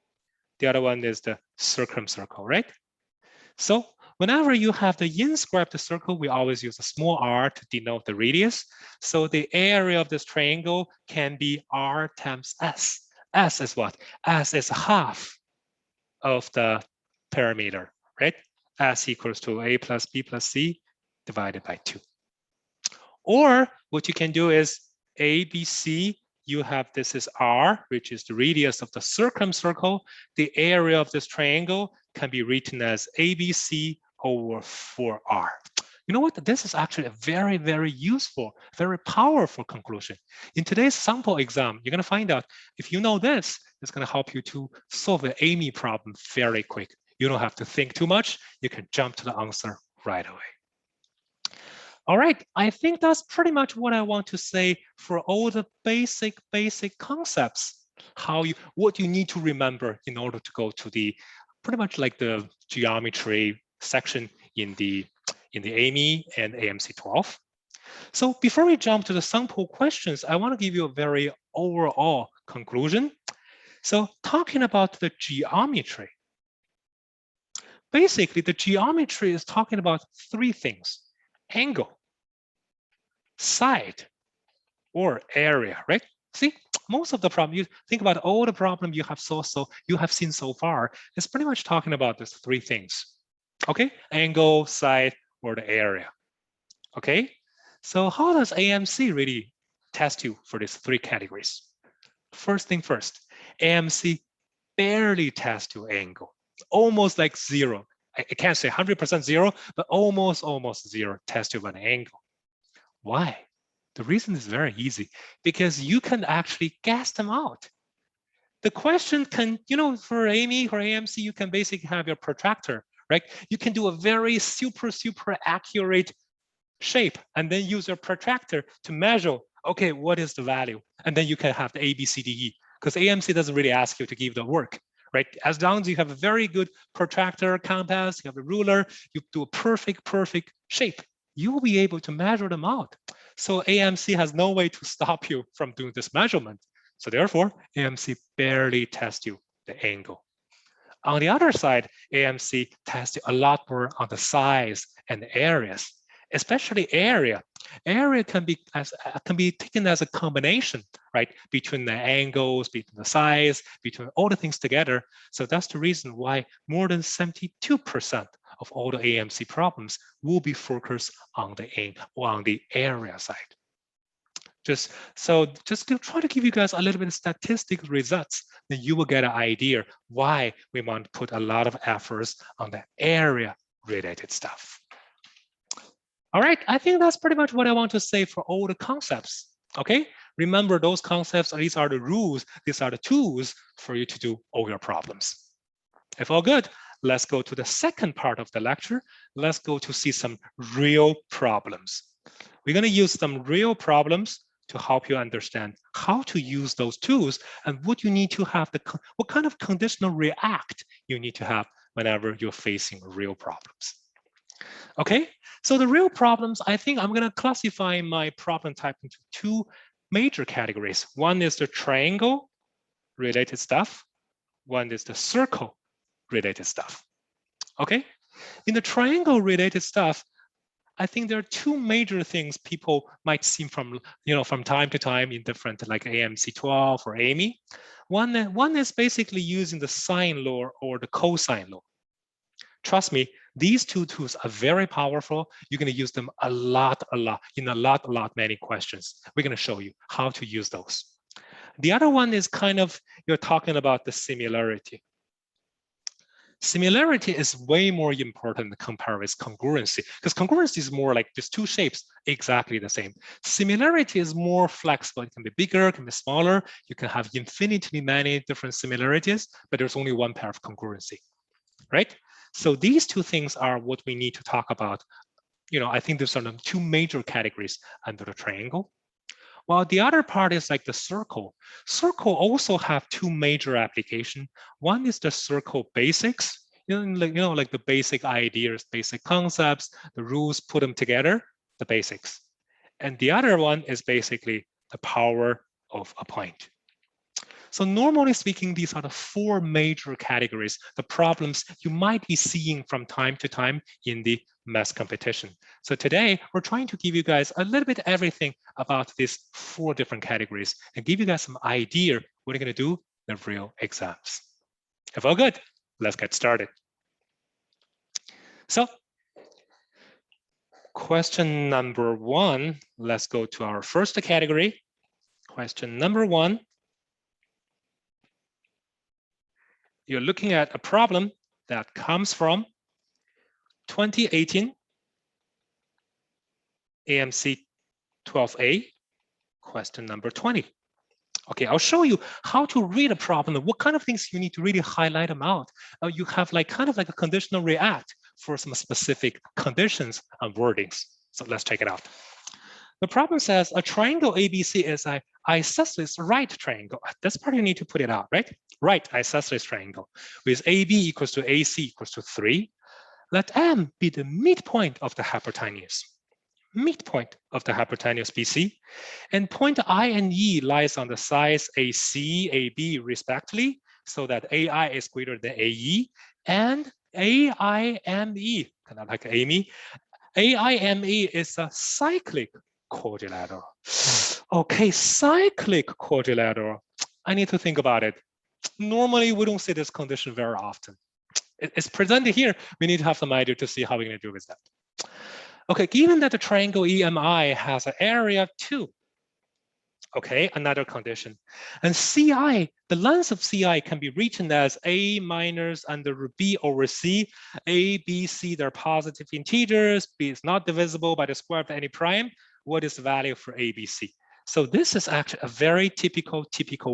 The other one is the circumcircle, right? So whenever you have the inscribed circle, we always use a small r to denote the radius. So the area of this triangle can be r times s. S is what? S is half of the perimeter, right? S equals to a plus b plus c divided by 2. Or what you can do is ABC, you have this is R, which is the radius of the circumcircle. The area of this triangle can be written as ABC over 4R. You know what? This is actually a very, very useful, very powerful conclusion. In today's sample exam, you're going to find out if you know this, it's going to help you to solve the AIME problem very quick. You don't have to think too much. You can jump to the answer right away. All right, I think that's pretty much what I want to say for all the basic concepts, what you need to remember in order to go to the pretty much like the geometry section in the AIME and AMC12. So before we jump to the sample questions, I want to give you a very overall conclusion. So talking about the geometry, basically the geometry is talking about three things. angle, side, or area, right? See, most of the problem, you think about all the problem you have seen so far, is pretty much talking about these three things. Okay, angle, side, or the area. Okay, so how does AMC really test you for these three categories? First thing first, AMC barely tests your angle, almost like zero. I can't say 100% zero, but almost zero test you an angle. Why? The reason is very easy, because you can actually guess them out. The question can, for AIME or AMC, you can basically have your protractor, right? You can do a very super accurate shape and then use your protractor to measure, okay, what is the value? And then you can have the A, B, C, D, E, because AMC doesn't really ask you to give the work, right? As long as you have a very good protractor, compass, you have a ruler, you do a perfect shape, you will be able to measure them out. So AMC has no way to stop you from doing this measurement. So therefore, AMC barely tests you the angle. On the other side, AMC tests you a lot more on the size and the areas, especially area. Area can be taken as a combination, right, between the angles, between the size, between all the things together. So that's the reason why more than 72% of all the AMC problems will be focused on the area side. Just to try to give you guys a little bit of statistical results, then you will get an idea why we want to put a lot of efforts on the area related stuff. All right, I think that's pretty much what I want to say for all the concepts. Okay, remember those concepts, these are the rules, these are the tools for you to do all your problems. If all good, let's go to the second part of the lecture. Let's go to see some real problems. We're going to use some real problems to help you understand how to use those tools and what you need to have, what kind of conditional react you need to have whenever you're facing real problems. Okay, so the real problems, I think I'm going to classify my problem type into two major categories. One is the triangle related stuff. One is the circle related stuff. Okay, in the triangle related stuff, I think there are two major things people might see from time to time in different like AMC12 or AIME. One is basically using the sine law or the cosine law. Trust me, these two tools are very powerful. You're going to use them a lot in a lot many questions. We're going to show you how to use those. The other one is kind of, you're talking about the similarity. Similarity is way more important compared with congruency, because congruency is more like these two shapes exactly the same. Similarity is more flexible. It can be bigger, it can be smaller. You can have infinitely many different similarities, but there's only one pair of congruency, right? So these two things are what we need to talk about. I think there's sort of two major categories under the triangle. While the other part is like the circle. Circle also have two major applications. One is the circle basics, like the basic ideas, basic concepts, the rules, put them together, the basics. And the other one is basically the power of a point. So normally speaking, these are the four major categories, the problems you might be seeing from time to time in the math competition. So today, we're trying to give you guys a little bit everything about these four different categories and give you guys some idea what you're going to do in the real exams. If all good, let's get started. So question number one, let's go to our first category. Question number one. You're looking at a problem that comes from 2018 AMC 12A, question number 20. Okay, I'll show you how to read a problem, what kind of things you need to really highlight them out. You have kind of like a conditional react for some specific conditions and wordings. So let's check it out. The problem says a triangle ABC is an isosceles right triangle. This part you need to put it out, right? Right isosceles triangle with AB equals to AC equals to 3. Let M be the midpoint of the hypotenuse. Midpoint of the hypotenuse BC, and point I and E lies on the sides AC, AB respectively, so that AI is greater than AE, and AIME, kind of like AIME, AIME is a cyclic quadrilateral. Okay, cyclic quadrilateral. I need to think about it. Normally, we don't see this condition very often. It's presented here. We need to have some idea to see how we're going to do with that. Okay, given that the triangle EMI has an area 2, okay, another condition. And CI, the length of CI can be written as A minus under root B over C. A, B, C, they're positive integers. B is not divisible by the square of any prime. What is the value for A, B, C? So this is actually a very typical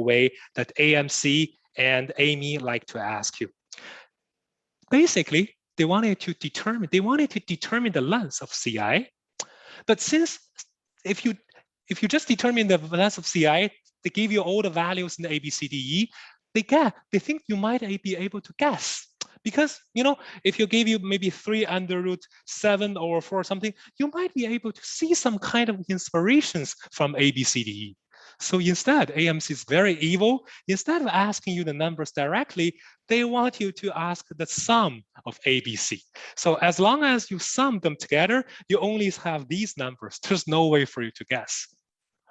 way that AMC and AIME like to ask you. Basically, they wanted to determine the length of CI. But since if you just determine the length of CI, they give you all the values in the A, B, C, D, E, they think you might be able to guess. Because, you know, if you gave you maybe 3 under root 7 or 4 or something, you might be able to see some kind of inspirations from A, B, C, D, E. So instead, AMC is very evil. Instead of asking you the numbers directly, they want you to ask the sum of A, B, C. So as long as you sum them together, you only have these numbers. There's no way for you to guess.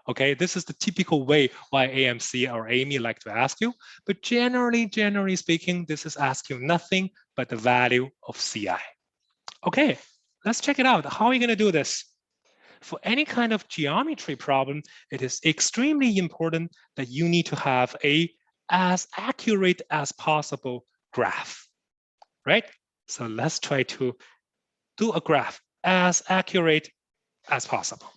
Okay, this is the typical way why AMC or AIME like to ask you. But generally speaking, this is asking nothing but the value of CI. Okay, let's check it out. How are you going to do this? For any kind of geometry problem, it is extremely important that you need to have as accurate as possible graph, right? So let's try to do a graph as accurate as possible.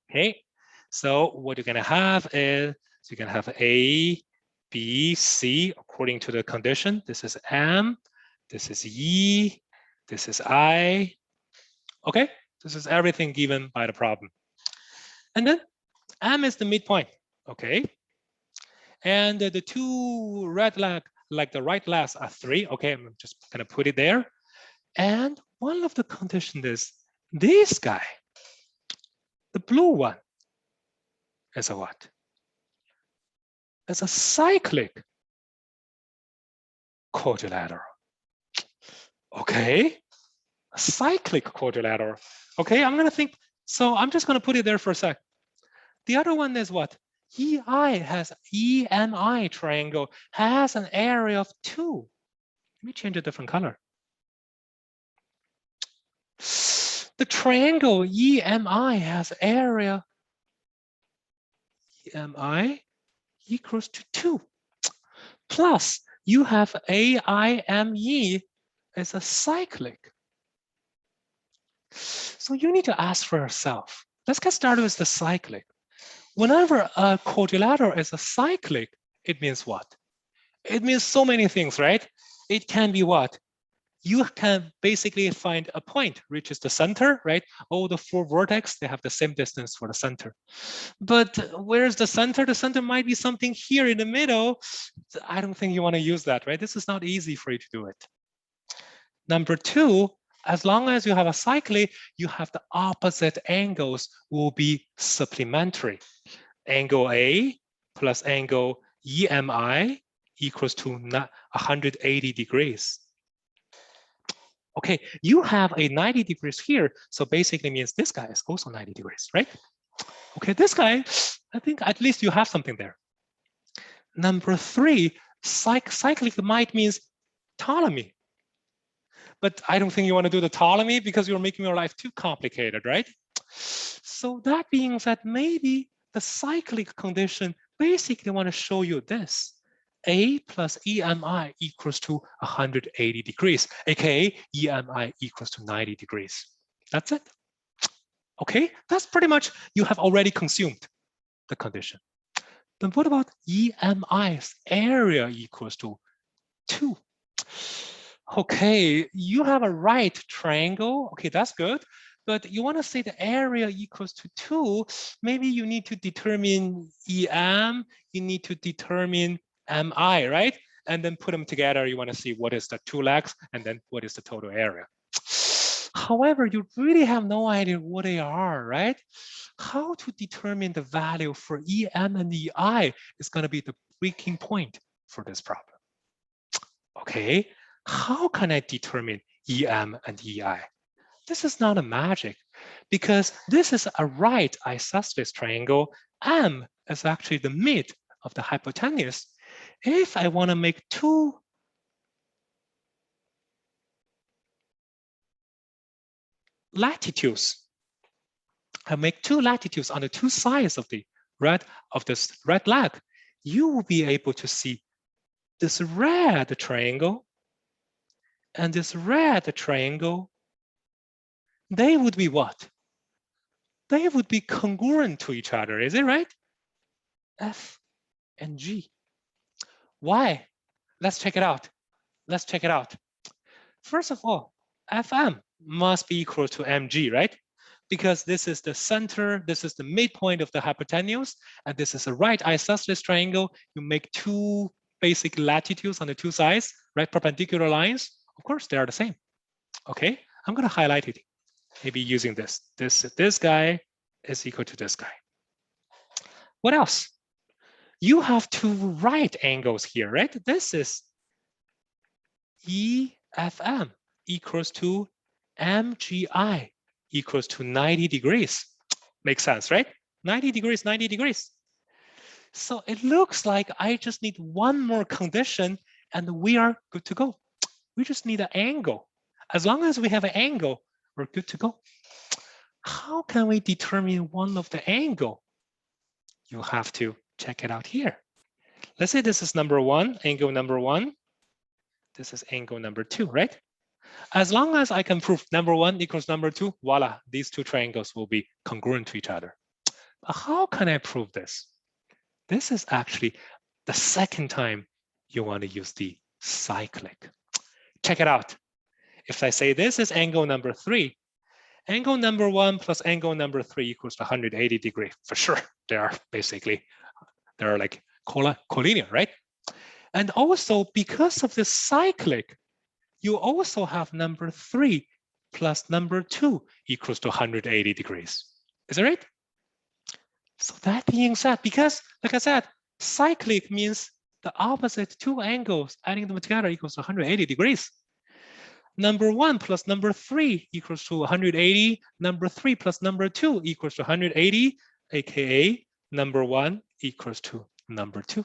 Okay, so what you're gonna have is, you're gonna have A, B, C, according to the condition. This is M, this is E, this is I. Okay, this is everything given by the problem. And then M is the midpoint, okay? And the two red leg, like the right legs are 3, okay? I'm just gonna put it there. And one of the conditions is this guy, the blue one, is a what? It's a cyclic quadrilateral. Okay, a cyclic quadrilateral. Okay, I'm gonna think, so I'm just gonna put it there for a sec. The other one is what? EMI triangle has an area of 2. Let me change a different color. The triangle EMI has area EMI equals to 2. Plus, you have AIME as a cyclic. So you need to ask for yourself. Let's get started with the cyclic. Whenever a quadrilateral is a cyclic, it means what? It means so many things, right? It can be what? You can basically find a point, which is the center, right? All the 4 vertex, they have the same distance for the center. But where's the center? The center might be something here in the middle. I don't think you want to use that, right? This is not easy for you to do it. Number 2, as long as you have a cyclic, you have the opposite angles will be supplementary. Angle A plus angle EMI equals to 180 degrees. Okay, you have a 90 degrees here, so basically means this guy is also 90 degrees, right? Okay, this guy, I think at least you have something there. Number 3, cyclic might means Ptolemy. But I don't think you want to do the Ptolemy because you're making your life too complicated, right? So that being said, maybe the cyclic condition basically want to show you this. A plus EMI equals to 180 degrees, aka EMI equals to 90 degrees. That's it. Okay, that's pretty much, you have already consumed the condition. Then what about EMI's area equals to 2? Okay, you have a right triangle. Okay, that's good. But you want to say the area equals to 2. Maybe you need to determine EM. You need to determine MI, right? And then put them together. You want to see what is the 2 legs and then what is the total area. However, you really have no idea what they are, right? How to determine the value for EM and EI is going to be the breaking point for this problem. Okay, how can I determine EM and EI? This is not a magic because this is a right isosceles triangle. M is actually the mid of the hypotenuse. If I want to make two latitudes, I make two latitudes on the two sides of this red leg, you will be able to see this red triangle and this red triangle. They would be what? They would be congruent to each other, is it right? F and G. Why? Let's check it out. Let's check it out. First of all, FM must be equal to mg, right? Because this is the center, this is the midpoint of the hypotenuse, and this is a right isosceles triangle. You make two basic latitudes on the two sides, right? Perpendicular lines. Of course, they are the same. Okay, I'm going to highlight it. Maybe using this. This guy is equal to this guy. What else? You have two right angles here, right? This is EFM equals to MGI equals to 90 degrees. Makes sense, right? 90 degrees, 90 degrees. So it looks like I just need one more condition and we are good to go. We just need an angle. As long as we have an angle, we're good to go. How can we determine one of the angle? You have to check it out here. Let's say this is number one, angle number one. This is angle number two, right? As long as I can prove number one equals number two, voila, these two triangles will be congruent to each other. But how can I prove this? This is actually the second time you want to use the cyclic. Check it out. If I say this is angle number three, angle number one plus angle number three equals to 180 degrees. For sure, they're like collinear, right? And also because of this cyclic, you also have number three plus number two equals to 180 degrees. Is that right? So that being said, because like I said, cyclic means the opposite two angles, adding them together equals to 180 degrees. Number one plus number three equals to 180. Number three plus number two equals to 180, aka number one equals to number two.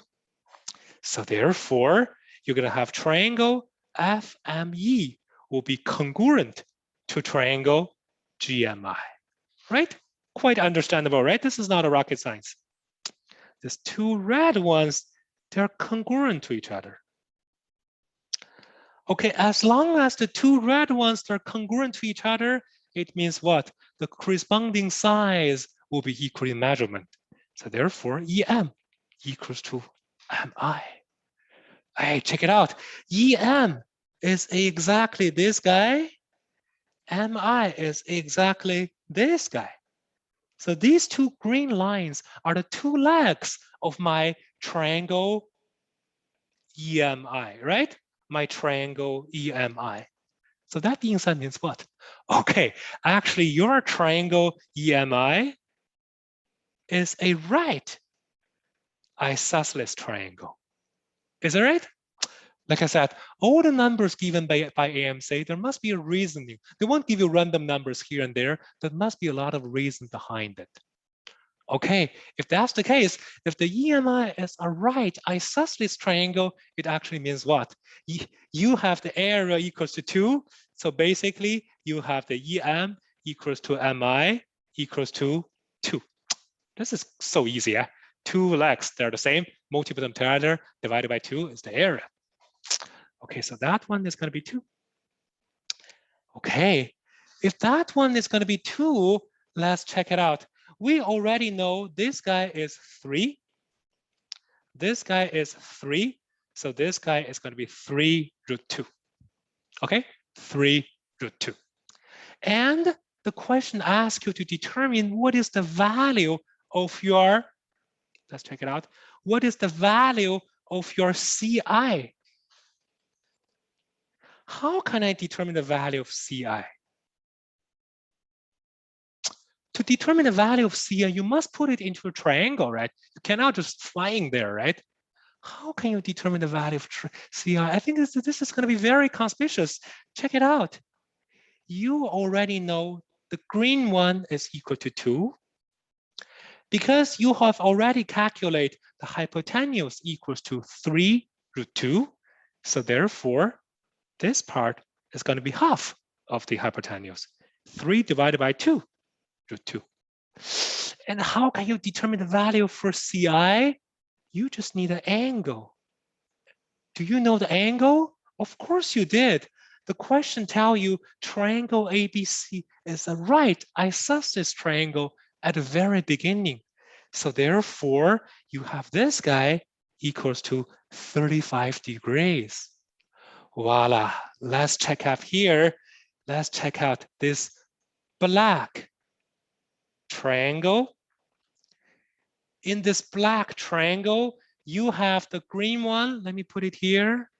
So therefore, you're going to have triangle FME will be congruent to triangle GMI, right? Quite understandable, right? This is not a rocket science. These two red ones, they're congruent to each other. Okay, as long as the two red ones are congruent to each other, it means what? The corresponding size will be equal in measurement. So therefore, EM equals to MI. Hey, check it out. EM is exactly this guy. MI is exactly this guy. So these two green lines are the two legs of my triangle EMI, right? My triangle EMI. So that being said means what? Okay, actually your triangle EMI is a right isosceles triangle. Is that right? Like I said, all the numbers given by AMC, there must be a reasoning. They won't give you random numbers here and there. There must be a lot of reason behind it. Okay, if that's the case, if the EMI is a right isosceles triangle, it actually means what? You have the area equals to 2. So basically, you have the EM equals to MI equals to 2. This is so easy, yeah? Two legs, they're the same. Multiply them together, divided by 2 is the area. Okay, so that one is going to be 2. Okay, if that one is going to be 2, let's check it out. We already know this guy is 3. This guy is 3. So this guy is going to be 3 root 2. Okay, 3 root 2. And the question asks you to determine what is the value of your, let's check it out. What is the value of your CI? How can I determine the value of CI? To determine the value of CI, you must put it into a triangle, right? You cannot just flying there, right? How can you determine the value of CI? I think this is going to be very conspicuous. Check it out. you already know the green one is equal to 2. Because you have already calculated the hypotenuse equals to 3 root 2. So therefore, this part is going to be half of the hypotenuse. 3 divided by 2, root 2. And how can you determine the value for CI? You just need an angle. Do you know the angle? Of course you did. The question tells you triangle ABC is a right isosceles triangle at the very beginning. So therefore, you have this guy equals to 35 degrees. Voila, let's check out here. Let's check out this black triangle. In this black triangle, you have the green one. Let me put it here.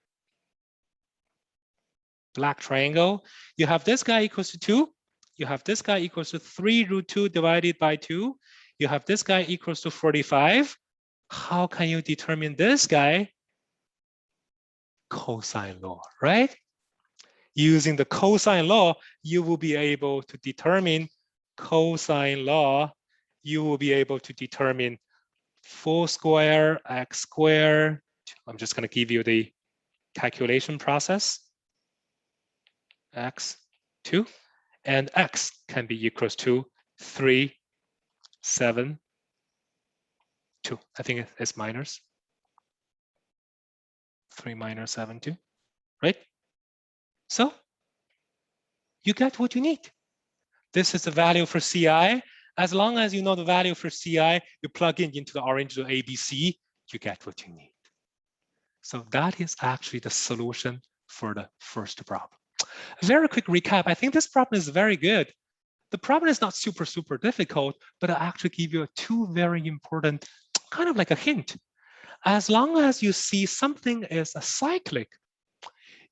Black triangle. You have this guy equals to 2. You have this guy equals to 3 root 2 divided by 2. You have this guy equals to 45. How can you determine this guy? Cosine law, right? Using the cosine law, you will be able to determine cosine law. You will be able to determine 4 square x squared. I'm just going to give you the calculation process. X2 and x can be equals to 3, 7, 2. I think it's minus 3 minus 7, 2, right? So you get what you need. This is the value for CI. As long as you know the value for CI, you plug in into the original ABC, you get what you need. So that is actually the solution for the first problem. A very quick recap. I think this problem is very good. The problem is not super, super difficult, but I actually give you 2 very important, kind of like a hint. As long as you see something is a cyclic,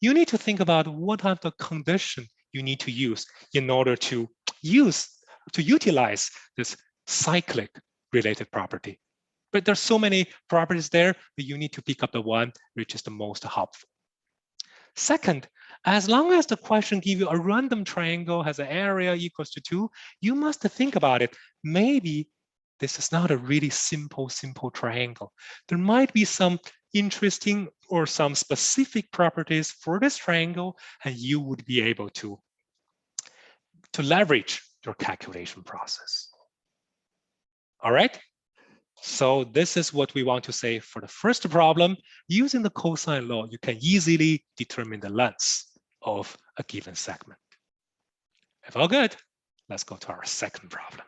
you need to think about what are the condition you need to use in order to utilize this cyclic related property. But there's so many properties there that you need to pick up the one which is the most helpful. Second, as long as the question gives you a random triangle has an area equals to 2, you must think about it. Maybe this is not a really simple triangle. There might be some interesting or some specific properties for this triangle, and you would be able to leverage your calculation process. All right. So this is what we want to say for the first problem. Using the cosine law, you can easily determine the length of a given segment. If all good, let's go to our second problem.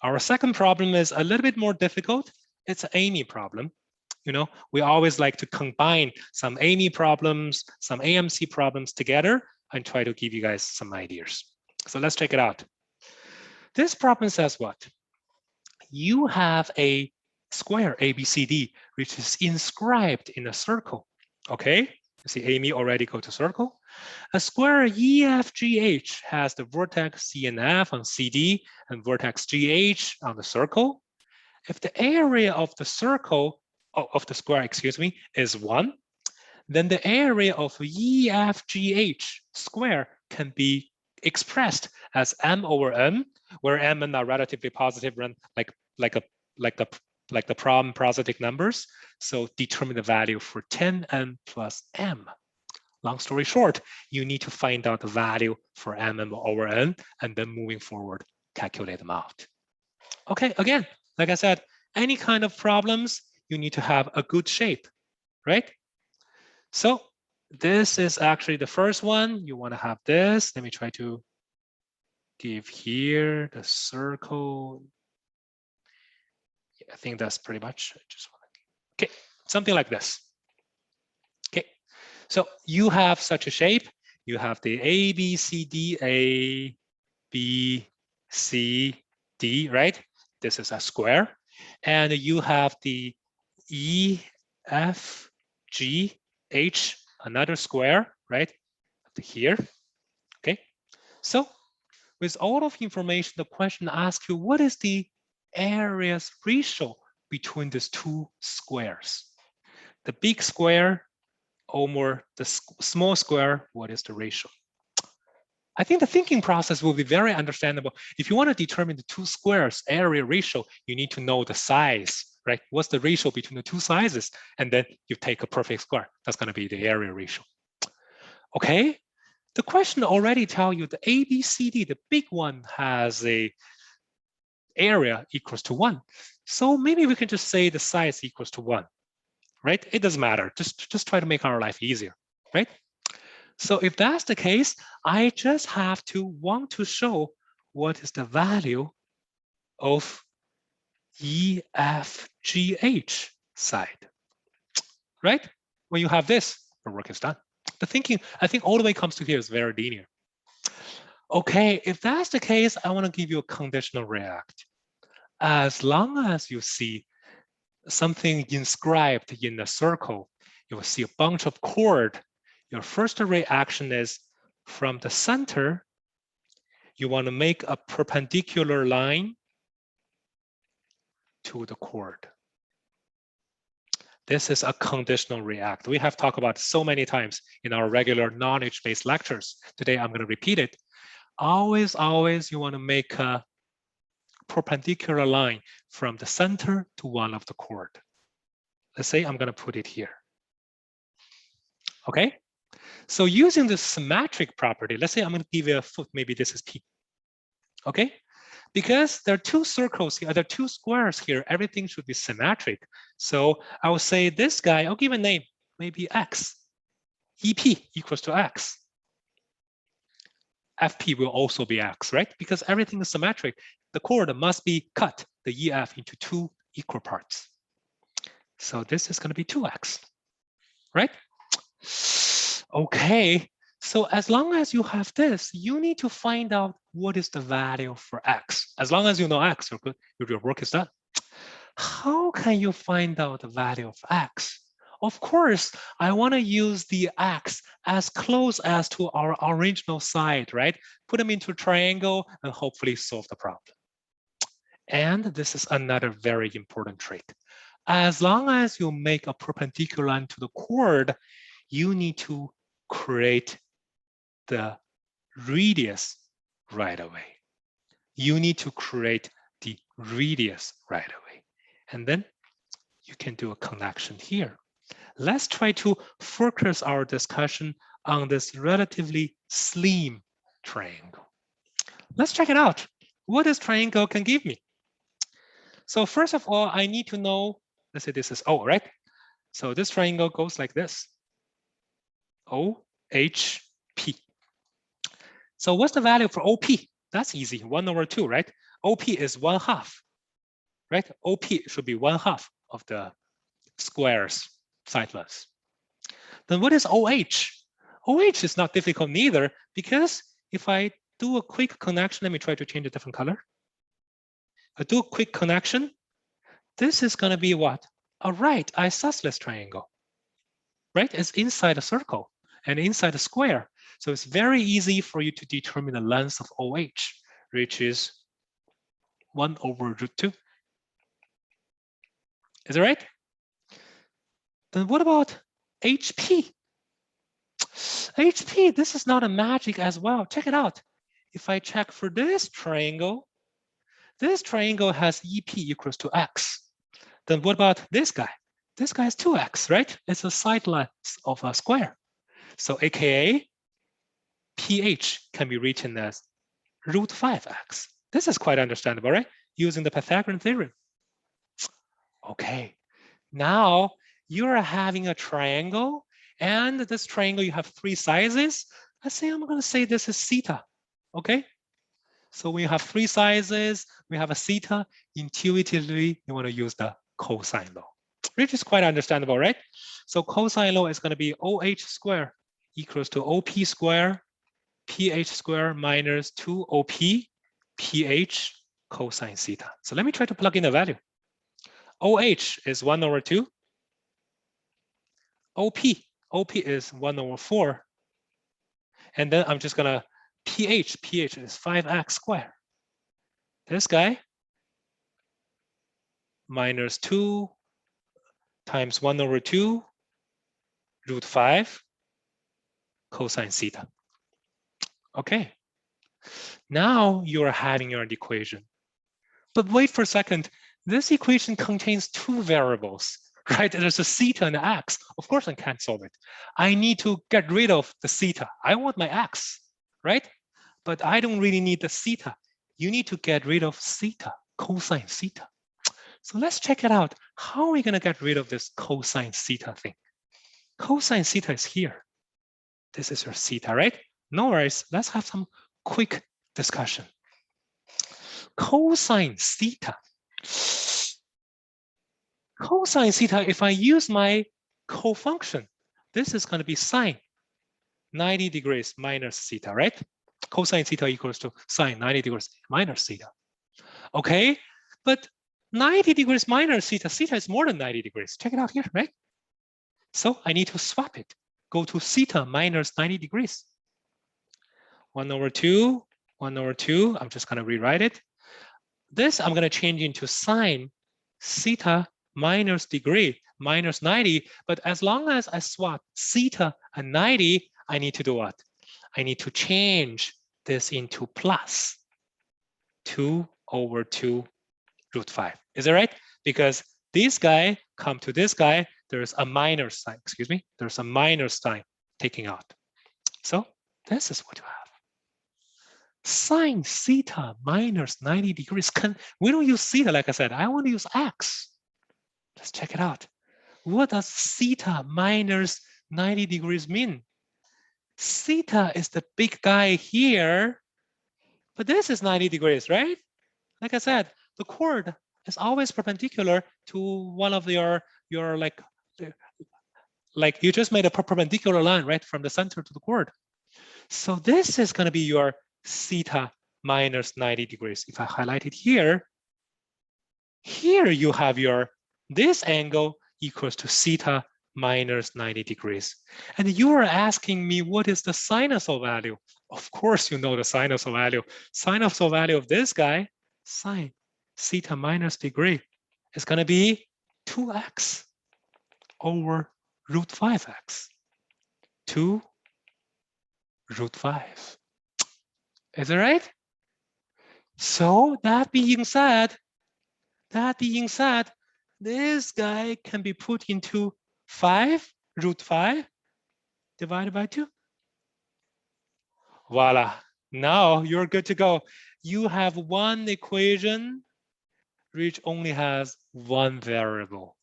Our second problem is a little bit more difficult. It's an AIME problem. You know, we always like to combine some AIME problems, some AMC problems together and try to give you guys some ideas. So let's check it out. This problem says what? You have a square ABCD, which is inscribed in a circle. Okay, you see AIME already go to circle. A square EFGH has the vertex C and F on CD and vertex GH on the circle. If the area of the circle, of the square, excuse me, is 1, then the area of EFGH square can be expressed as m over n, where m and are relatively positive run like the problem positive numbers. So determine the value for 10n plus m. Long story short, you need to find out the value for m over n, and then moving forward, calculate them out. Okay, again, like I said, any kind of problems, you need to have a good shape, right? So this is actually the first one. You want to have this. Let me try to give here the circle. Yeah, I think that's pretty much. I just want to, okay, something like this. Okay, so you have such a shape. You have the A, B, C, D, A, B, C, D, right? This is a square. And you have the E, F, G, H, another square, right? Here, okay? So with all of information, the question asks you, what is the areas ratio between these 2 squares? The big square over the small square, what is the ratio? I think the thinking process will be very understandable. If you want to determine the two squares area ratio, you need to know the size, right? What's the ratio between the two sizes? And then you take a perfect square. That's going to be the area ratio. Okay, the question already tells you the ABCD, the big one, has a area equals to 1. So maybe we can just say the size equals to 1, right? It doesn't matter. Just try to make our life easier, right? So if that's the case, I just have to want to show what is the value of EFGH side, right? When you have this, the work is done. The thinking, I think all the way comes to here is very linear. Okay, if that's the case, I want to give you a conditional react. As long as you see something inscribed in a circle, you will see a bunch of chord. Your first reaction is from the center, you want to make a perpendicular line to the chord. This is a conditional react. We have talked about it so many times in our regular knowledge-based lectures. Today, I'm going to repeat it. Always, you want to make a perpendicular line from the center to one of the chord. Let's say I'm going to put it here. Okay? So using the symmetric property, let's say I'm going to give it a foot, maybe this is P. Okay? Because there are two circles here, there are two squares here, everything should be symmetric. So I will say this guy, I'll give a name, maybe X. EP equals to X. FP will also be X, right? Because everything is symmetric. The chord must be cut, the EF, into two equal parts. So this is going to be 2X, right? Okay, so as long as you have this, you need to find out what is the value for X. As long as you know X, you're good, your work is done. How can you find out the value of X? Of course, I want to use the X as close as to our original side, right? Put them into a triangle and hopefully solve the problem. And this is another very important trick. As long as you make a perpendicular line to the chord, you need to create the radius right away. You need to create the radius right away. And then you can do a connection here. Let's try to focus our discussion on this relatively slim triangle. Let's check it out. What this triangle can give me. So first of all, I need to know, let's say this is O, right? So this triangle goes like this. OHP. So what's the value for OP? That's easy, 1/2, right? OP is 1/2, right? OP should be 1/2 of the square's side length. Then what is OH? OH is not difficult neither, because if I do a quick connection, let me try to change a different color. I do a quick connection. This is going to be what? A right isosceles triangle, right? It's inside a circle and inside a square. So it's very easy for you to determine the length of OH, which is 1/√2. Is it right? Then what about HP? HP, this is not a magic as well. Check it out. If I check for this triangle has EP equals to X. Then what about this guy? This guy is 2X, right? It's a side length of a square. So AKA PH can be written as √5X. This is quite understandable, right? Using the Pythagorean Theorem. Okay, now you're having a triangle, and this triangle, you have 3 sizes. Let's say I'm going to say this is theta, okay? So when you have 3 sizes, we have a theta. Intuitively, you want to use the cosine law, which is quite understandable, right? So cosine law is going to be OH squared equals to OP squared PH squared minus 2OP PH cosine theta. So let me try to plug in the value. OH is 1/2. OP is 1/4. And then I'm just gonna PH is 5X squared. This guy minus 2 times 1/2 √5 cosine theta. Okay, Now you're having your equation. But wait for a second. This equation contains two variables, right? There's a theta and an x. Of course, I can't solve it. I need to get rid of the theta. I want my x, right? But I don't really need the theta. You need to get rid of theta, cosine theta. So let's check it out. How are we going to get rid of this cosine theta thing? Cosine theta is here. This is your theta, right? No worries. Let's have some quick discussion. Cosine theta. Cosine theta, if I use my cofunction, this is going to be sine 90 degrees minus theta, right? Cosine theta equals to sine 90 degrees minus theta. Okay, but 90 degrees minus theta, theta is more than 90 degrees. Check it out here, right? So I need to swap it. Go to theta minus 90 degrees. 1/2, 1/2. I'm just going to rewrite it. This I'm going to change into sine theta minus degree minus 90. But as long as I swap theta and 90, I need to do what? I need to change this into plus 2/2 root 5. Is that right? Because this guy come to this guy, there's a minus sign, excuse me, there's a minus sign taking out. So this is what you have. Sine theta minus 90 degrees. We don't use theta, like I said. I want to use x. Let's check it out. What does theta minus 90 degrees mean? Theta is the big guy here, but this is 90 degrees, right? Like I said, the chord is always perpendicular to one of your like you just made a perpendicular line, right, from the center to the chord. So this is going to be your theta minus 90 degrees. If I highlight it here, here you have your, this angle equals to theta minus 90 degrees. And you are asking me, what is the sinusoid value? Of course, you know the sinusoid value. Sinusoid value of this guy, sine theta minus degree, is going to be 2x over root 5x. 2 root 5. Is that right? So that being said, this guy can be put into 5 root 5 divided by 2. Voila. Now you're good to go. You have one equation which only has one variable.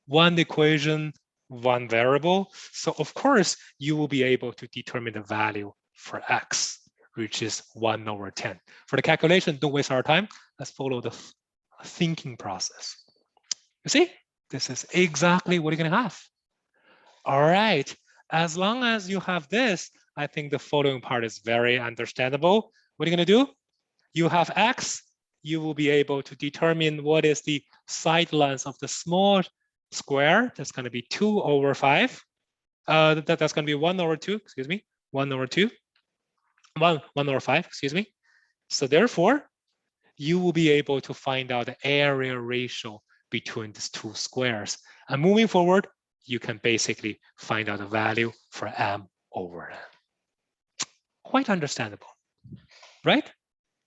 One equation, one variable. So of course, you will be able to determine the value for x, which is 1/10. For the calculation, don't waste our time. Let's follow the thinking process. You see, this is exactly what you're going to have. All right. As long as you have this, I think the following part is very understandable. What are you going to do? You have x. You will be able to determine what is the side length of the small square. That's going to be 2/5. That's going to be 1/2, excuse me, 1/2. 1/5, excuse me. So therefore, you will be able to find out the area ratio between these two squares. And moving forward, you can basically find out the value for m/n. Quite understandable, right?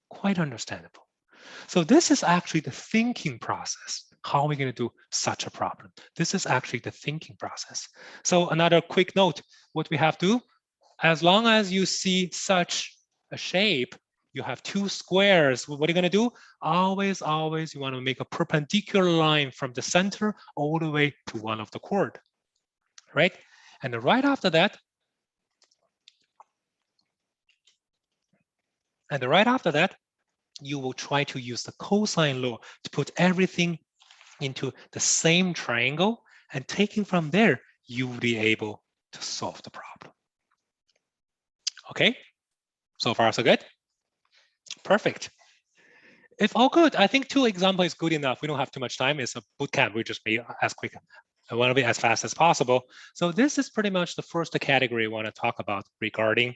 Quite understandable. So this is actually the thinking process. How are we going to do such a problem? This is actually the thinking process. So another quick note, what we have to do, as long as you see such a shape, you have two squares. What are you going to do? Always, you want to make a perpendicular line from the center all the way to one of the chord, right? And then right after that, you will try to use the cosine law to put everything into the same triangle, and taking from there, you will be able to solve the problem. Okay, so far so good. Perfect. If all good, I think 2 examples is good enough. We don't have too much time. It's a boot camp. We just be as quick. I want to be as fast as possible. So this is pretty much the first category I want to talk about regarding,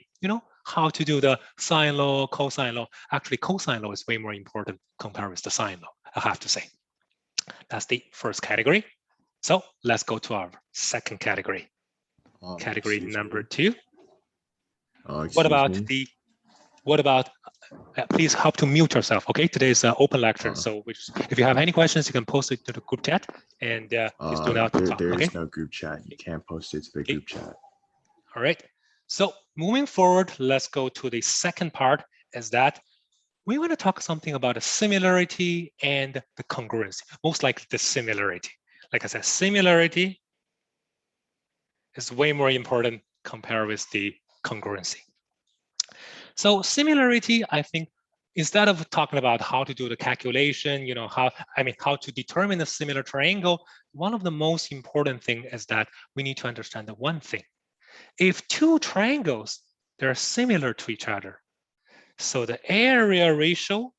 how to do the sine law, cosine law. Actually, cosine law is way more important compared with the sine law, I have to say. That's the first category. So let's go to our second category. Category number 2. What about the What about, please help to mute yourself, okay? Today's open lecture, so if you have any questions, you can post it to the group chat, and please do not talk, there okay? is no group chat. You can't post it to the group chat. All right, so moving forward, let's go to the second part, is that we want to talk something about a similarity and the congruency, most likely the similarity. Like I said, similarity is way more important compared with the congruency. So similarity, I think, instead of talking about how to do the calculation, how to determine a similar triangle, one of the most important thing is that we need to understand the one thing. If two triangles, they're similar to each other, so the area ratio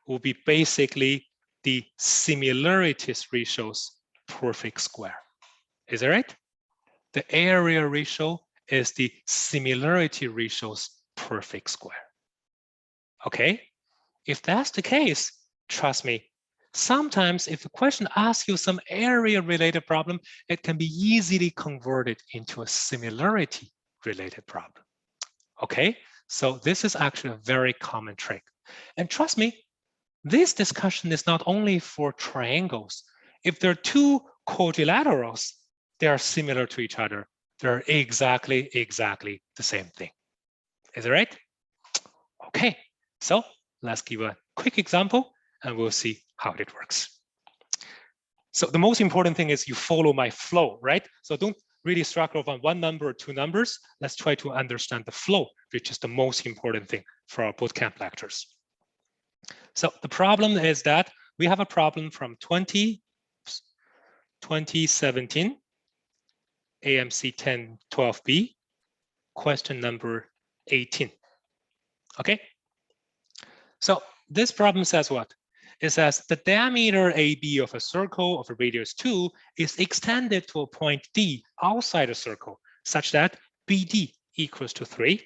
will be basically the similarities ratio's perfect square. Is that right? The area ratio is the similarity ratio's perfect square. Okay, if that's the case, trust me, sometimes if a question asks you some area-related problem, it can be easily converted into a similarity-related problem. Okay, so this is actually a very common trick. And trust me, this discussion is not only for triangles. If there are two quadrilaterals, they are similar to each other. They're exactly the same thing. Is that right? Okay, so let's give a quick example and we'll see how it works. So the most important thing is you follow my flow, right? So don't really struggle on one number or two numbers. Let's try to understand the flow, which is the most important thing for our bootcamp lectures. So the problem is that we have a problem from 2017, AMC1012B, question number 18. Okay, so this problem says what? It says the diameter AB of a circle of a radius 2 is extended to a point D outside a circle such that BD equals to 3.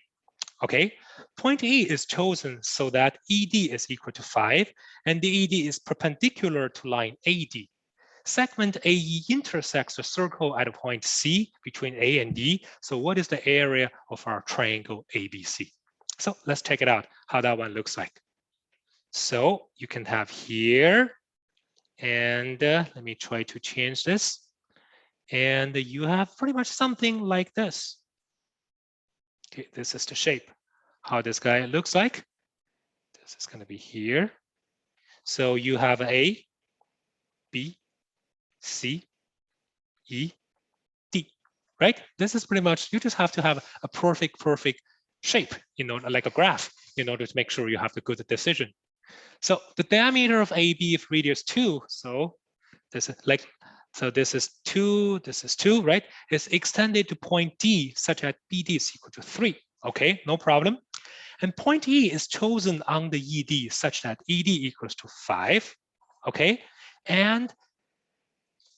Okay, point E is chosen so that ED is equal to 5, and the ED is perpendicular to line AD. Segment AE intersects the circle at a point C between A and D. So what is the area of our triangle ABC? So let's check it out, how that one looks like. So you can have here, and let me try to change this. And you have pretty much something like this. Okay, this is the shape, how this guy looks like. This is going to be here. So you have A, B, C, E, D, right? This is pretty much, you just have to have a perfect shape, like a graph, in order to make sure you have the good decision. So the diameter of AB of radius 2, so this is 2, this is 2, right? Is extended to point D such that BD is equal to 3. Okay, no problem. And point E is chosen on the ED such that ED equals to 5. Okay, and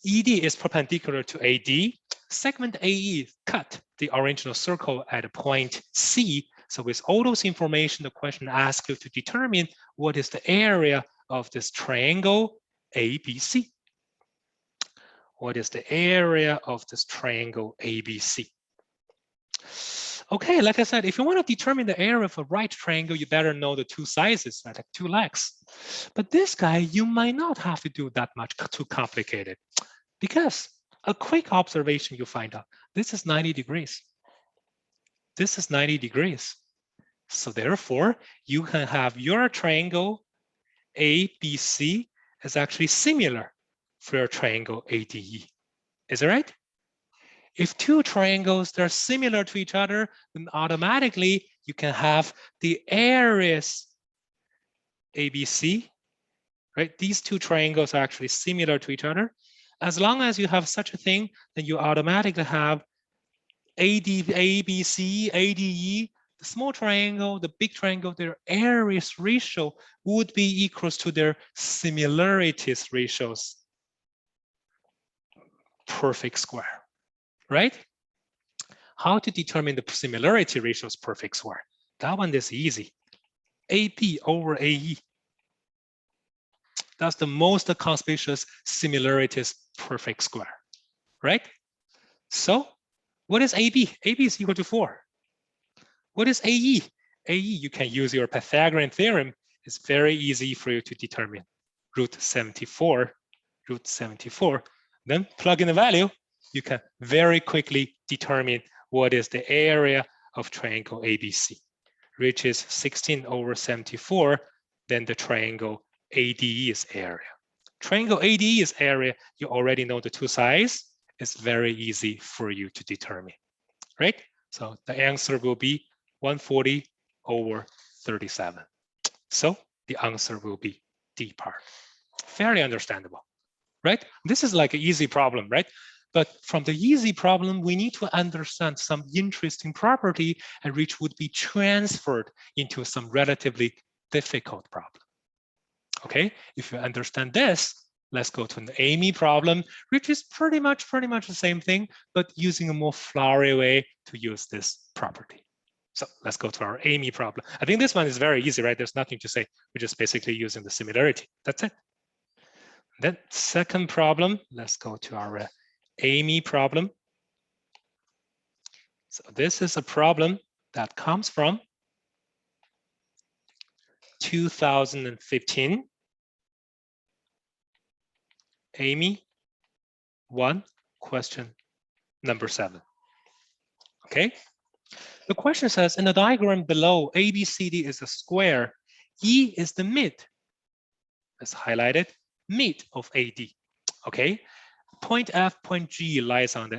ED is perpendicular to AD. Segment AE cut the original circle at a point C. So with all those information, the question asks you to determine what is the area of this triangle ABC. What is the area of this triangle ABC? Okay, like I said, if you want to determine the area of a right triangle, you better know the two sizes, right? Like two legs. But this guy, you might not have to do that much too complicated, because a quick observation you find out, this is 90 degrees. This is 90 degrees. So therefore, you can have your triangle ABC is actually similar for your triangle ADE. Is that right? If two triangles, they're similar to each other, then automatically you can have the areas ABC, right? These two triangles are actually similar to each other. As long as you have such a thing, then you automatically have ABC, ADE, the small triangle, the big triangle, their areas ratio would be equals to their similarities ratios. Perfect square, right? How to determine the similarity ratios perfect square? That one is easy. AP over AE. That's the most conspicuous similarities perfect square, right? So what is AB? AB is equal to 4. What is AE? AE, you can use your Pythagorean theorem. It's very easy for you to determine root 74. Then plug in the value. You can very quickly determine what is the area of triangle ABC, which is 16 over 74. Then the triangle ADE's area. Triangle ADE's area, you already know the two sides. It's very easy for you to determine, right? So the answer will be 140 over 37. So the answer will be D part. Fairly understandable, right? This is like an easy problem, right? But from the easy problem, we need to understand some interesting property and which would be transferred into some relatively difficult problem. Okay, if you understand this, let's go to an AIME problem, which is pretty much the same thing, but using a more flowery way to use this property. So let's go to our AIME problem. I think this one is very easy, right? There's nothing to say. We're just basically using the similarity. That's it. Then second problem, let's go to our AIME problem. So this is a problem that comes from 2015. AIME 1, question number 7. Okay. The question says, in the diagram below, ABCD is a square. E is the mid. It's highlighted, mid of AD. Okay. Point F, point G lies on the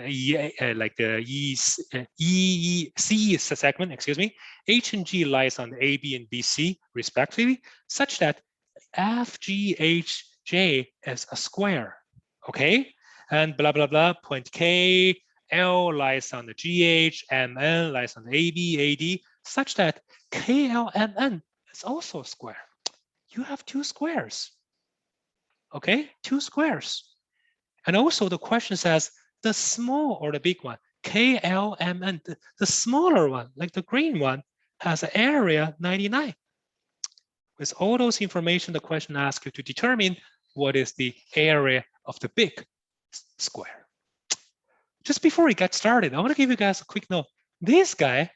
CE segment, excuse me. H and G lies on the AB and BC respectively, such that FGHJ is a square. Okay. And blah, blah, blah, point K, L lies on the GH, MN lies on the AB, AD, such that KLMN is also a square. You have two squares. Okay, two squares. And also the question says the small or the big one, KLMN, the smaller one, like the green one, has an area 99. With all those information, the question asks you to determine what is the area of the big square. Just before we get started, I want to give you guys a quick note. This guy,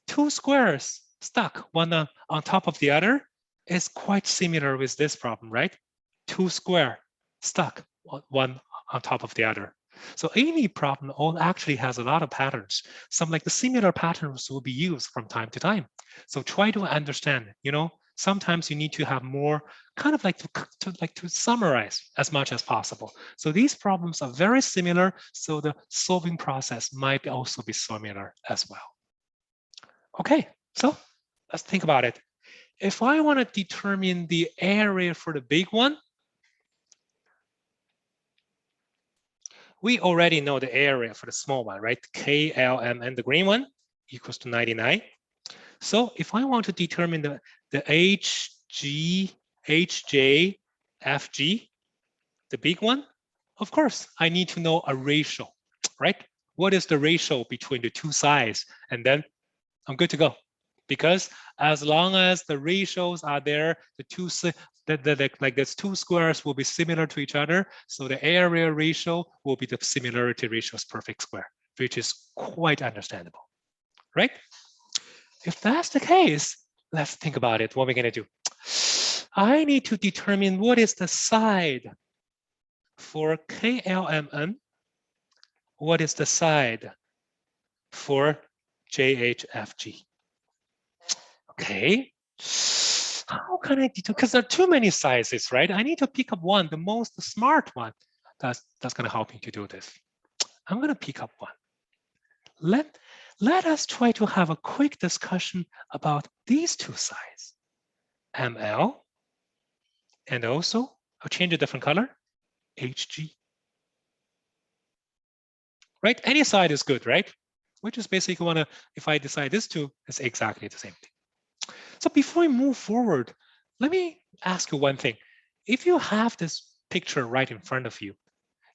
two squares stuck one on top of the other, is quite similar with this problem, right? Two square stuck one on top of the other. So AIME problem actually has a lot of patterns. Some like the similar patterns will be used from time to time. So try to understand, you know, sometimes you need to have more kind of like to summarize as much as possible. So these problems are very similar. So the solving process might also be similar as well. Okay, so let's think about it. If I want to determine the area for the big one, we already know the area for the small one, right? KLMN, the green one, equals to 99. So if I want to determine the HG, HJ, FG, the big one, of course, I need to know a ratio, right? What is the ratio between the two sides? And then I'm good to go. Because as long as the ratios are there, the two like there's two squares will be similar to each other. So the area ratio will be the similarity ratio's perfect square, which is quite understandable, right? If that's the case, let's think about it. What are we going to do? I need to determine what is the side for KLMN. What is the side for JHFG? Okay. How can I determine? Because there are too many sizes, right? I need to pick up one, the most smart one. That's going to help me to do this. I'm going to pick up one. Let us try to have a quick discussion about these two sides, ML, and also, I'll change a different color, HG. Right? Any side is good, right? We just basically want to, if I decide this two, it's exactly the same thing. So before we move forward, let me ask you one thing. If you have this picture right in front of you,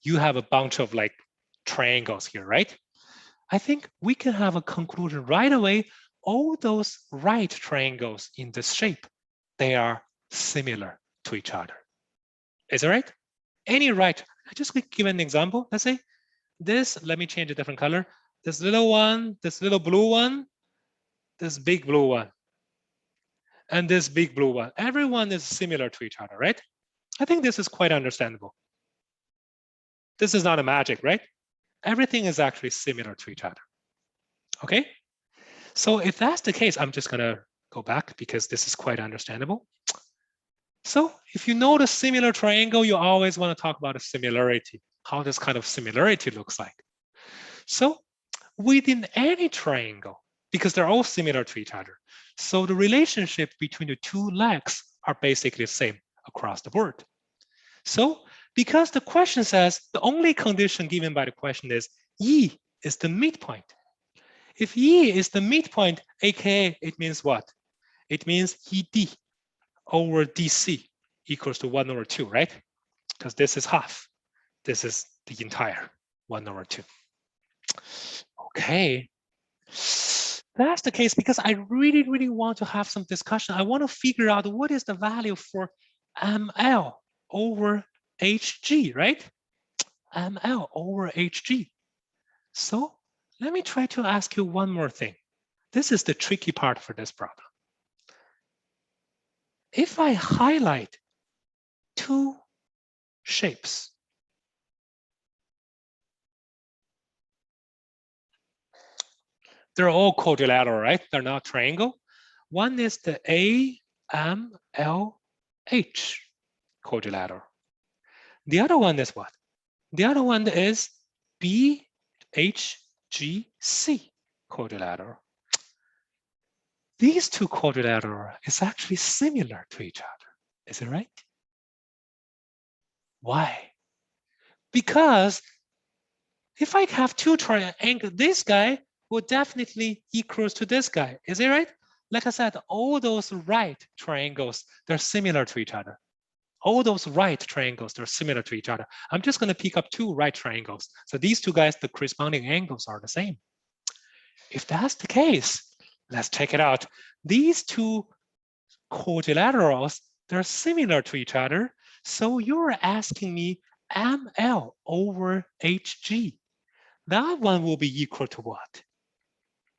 you have a bunch of like triangles here, right? I think we can have a conclusion right away. All those right triangles in this shape, they are similar to each other. Is that right? Any right, I just give an example. Let's say this, let me change a different color. This little one, this little blue one, this big blue one. and this big blue one. Everyone is similar to each other, right? I think this is quite understandable. This is not a magic, right? Everything is actually similar to each other. Okay? So if that's the case, I'm just gonna go back because this is quite understandable. So if you know the similar triangle, you always want to talk about a similarity, how this kind of similarity looks like. So within any triangle, because they're all similar to each other, so the relationship between the two legs are basically the same across the board. So because the question says the only condition given by the question is E is the midpoint. If E is the midpoint, aka it means what? It means ED over DC equals to 1 over 2, right? Because this is half. This is the entire 1 over 2. Okay. That's the case because I really, really want to have some discussion. I want to figure out what is the value for ML over HG, right? ML over HG. So let me try to ask you one more thing. This is the tricky part for this problem. If I highlight two shapes, they're all quadrilateral, right? They're not triangle. One is the AMLH quadrilateral. The other one is what? The other one is BHGC quadrilateral. These two quadrilateral is actually similar to each other. Is it right? Why? Because if I have two triangles, this guy will definitely equals to this guy. Is it right? Like I said, all those right triangles, they're similar to each other. All those right triangles, they're similar to each other. I'm just going to pick up two right triangles. So these two guys, the corresponding angles are the same. If that's the case, let's check it out. These two quadrilaterals, they're similar to each other. So you're asking me ML over HG. That one will be equal to what?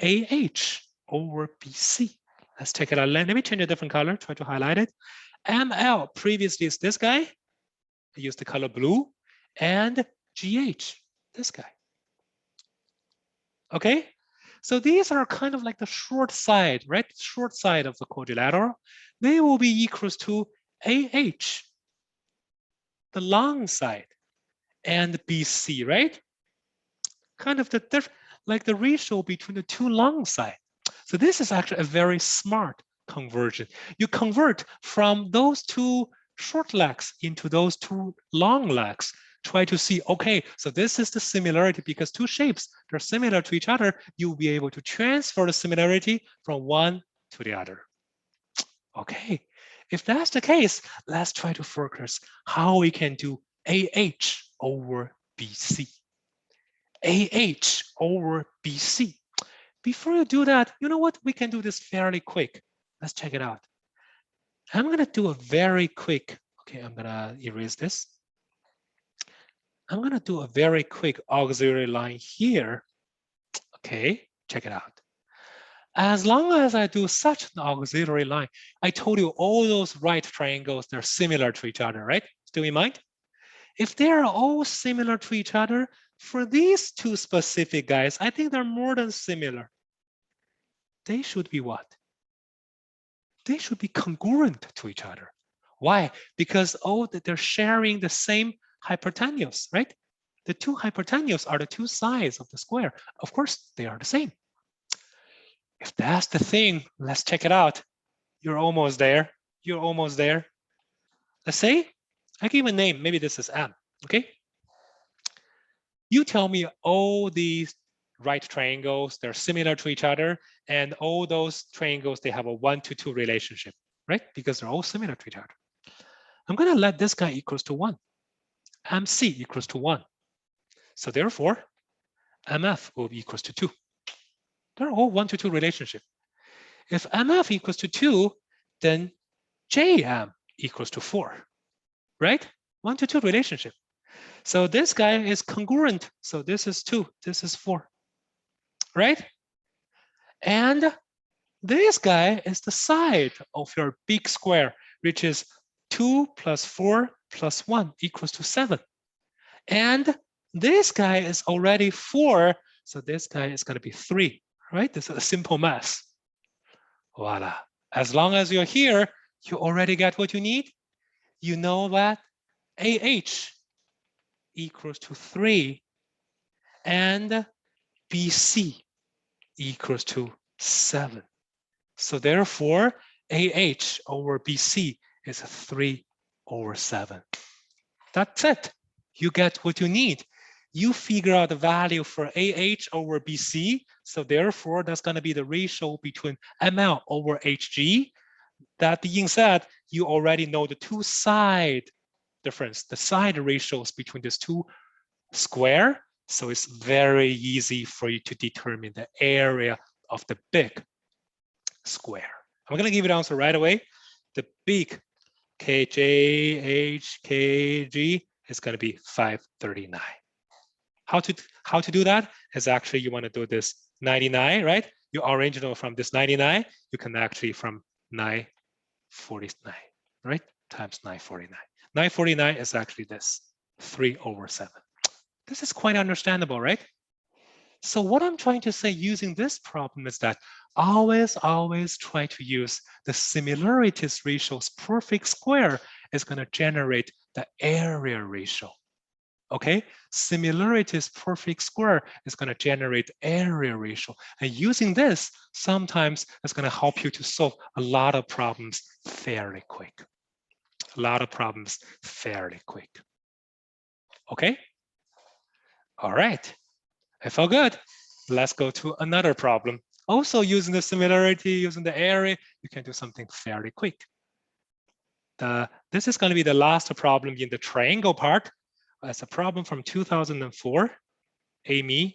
AH over BC. Let's check it out. Let me change a different color, try to highlight it. ML previously is this guy. I use the color blue. And GH, this guy. Okay, so these are kind of like the short side, right? Short side of the quadrilateral. They will be equals to AH, the long side, and BC, right? Kind of the like the ratio between the two long sides. So this is actually a very smart conversion. You convert from those two short legs into those two long legs. Try to see, okay, so this is the similarity because two shapes, they're similar to each other. You'll be able to transfer the similarity from one to the other. Okay, if that's the case, let's try to focus how we can do AH over BC. AH over BC. Before you do that, you know what? We can do this fairly quick. Let's check it out. I'm going to do a very quick, okay, I'm going to erase this. I'm going to do a very quick auxiliary line here. Okay, check it out. As long as I do such an auxiliary line, I told you all those right triangles, they're similar to each other, right? Still in mind? If they are all similar to each other, for these two specific guys, I think they're more than similar. They should be what? They should be congruent to each other. Why? Because they're sharing the same hypotenuse, right? The two hypotenuse are the two sides of the square. Of course, they are the same. If that's the thing, let's check it out. You're almost there. You're almost there. Let's say I give a name. Maybe this is M, okay? You tell me all these right triangles, they're similar to each other, and all those triangles, they have a 1-to-2 relationship, right? Because they're all similar to each other. I'm going to let this guy equals to 1. MC equals to 1. So therefore, MF will be equals to 2. They're all 1-to-2 relationship. If MF equals to 2, then JM equals to 4, right? 1-to-2 relationship. So this guy is congruent. So this is 2, this is 4, right? And this guy is the side of your big square, which is 2 plus 4 plus 1 equals to 7. And this guy is already 4, so this guy is going to be 3, right? This is a simple math. Voila. As long as you're here, you already got what you need. You know that AH equals to 3 and BC equals to 7. So therefore, AH over BC is 3 over 7. That's it. You get what you need. You figure out the value for AH over BC. So therefore, that's going to be the ratio between ML over HG. That being said, you already know the two side difference, the side ratios between these two square. So it's very easy for you to determine the area of the big square. I'm going to give you the answer right away. The big KJHKG is going to be 539. How to do that is actually you want to do this 99, right? You original from this 99, you can actually from 949, right? Times 949. 949 is actually this 3 over 7. This is quite understandable, right? So what I'm trying to say using this problem is that always try to use the similarities ratio's perfect square is going to generate the area ratio. Okay, similarities perfect square is going to generate area ratio. And using this, sometimes it's going to help you to solve a lot of problems fairly quick. A lot of problems fairly quick. Okay, all right. I felt good. Let's go to another problem. Also using the similarity, using the area, you can do something fairly quick. This is going to be the last problem in the triangle part. It's a problem from 2004, AIME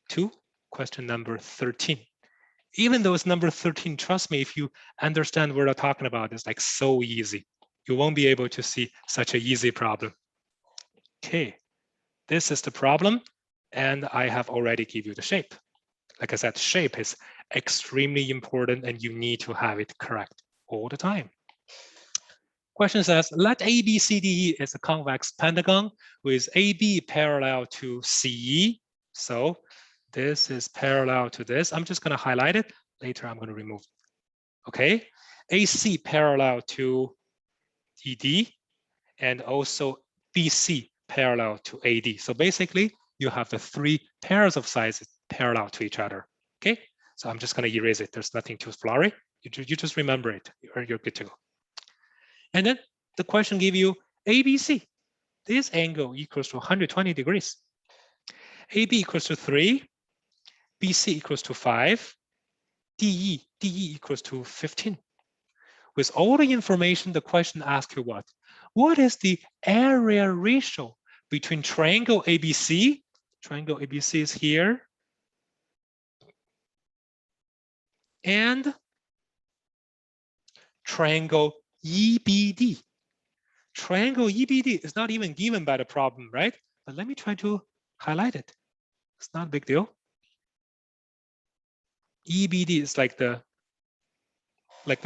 2, question number 13. Even though it's number 13, trust me, if you understand what I'm talking about, it's like so easy. You won't be able to see such an easy problem. Okay, this is the problem. And I have already given you the shape. Like I said, shape is extremely important and you need to have it correct all the time. Question says, let ABCDE is a convex pentagon with AB parallel to CE. So this is parallel to this. I'm just going to highlight it. Later, I'm going to remove it. Okay. AC parallel to ED and also BC parallel to AD. So basically, you have the three pairs of sides parallel to each other. Okay. So I'm just going to erase it. There's nothing too flowery. You just remember it, or you're good to go. And then the question give you ABC. This angle equals to 120 degrees. AB equals to 3, BC equals to 5, DE equals to 15. With all the information, the question asks you what? What is the area ratio between triangle ABC? Triangle ABC is here. And triangle EBD. Triangle EBD is not even given by the problem, right? But let me try to highlight it. It's not a big deal. EBD is like the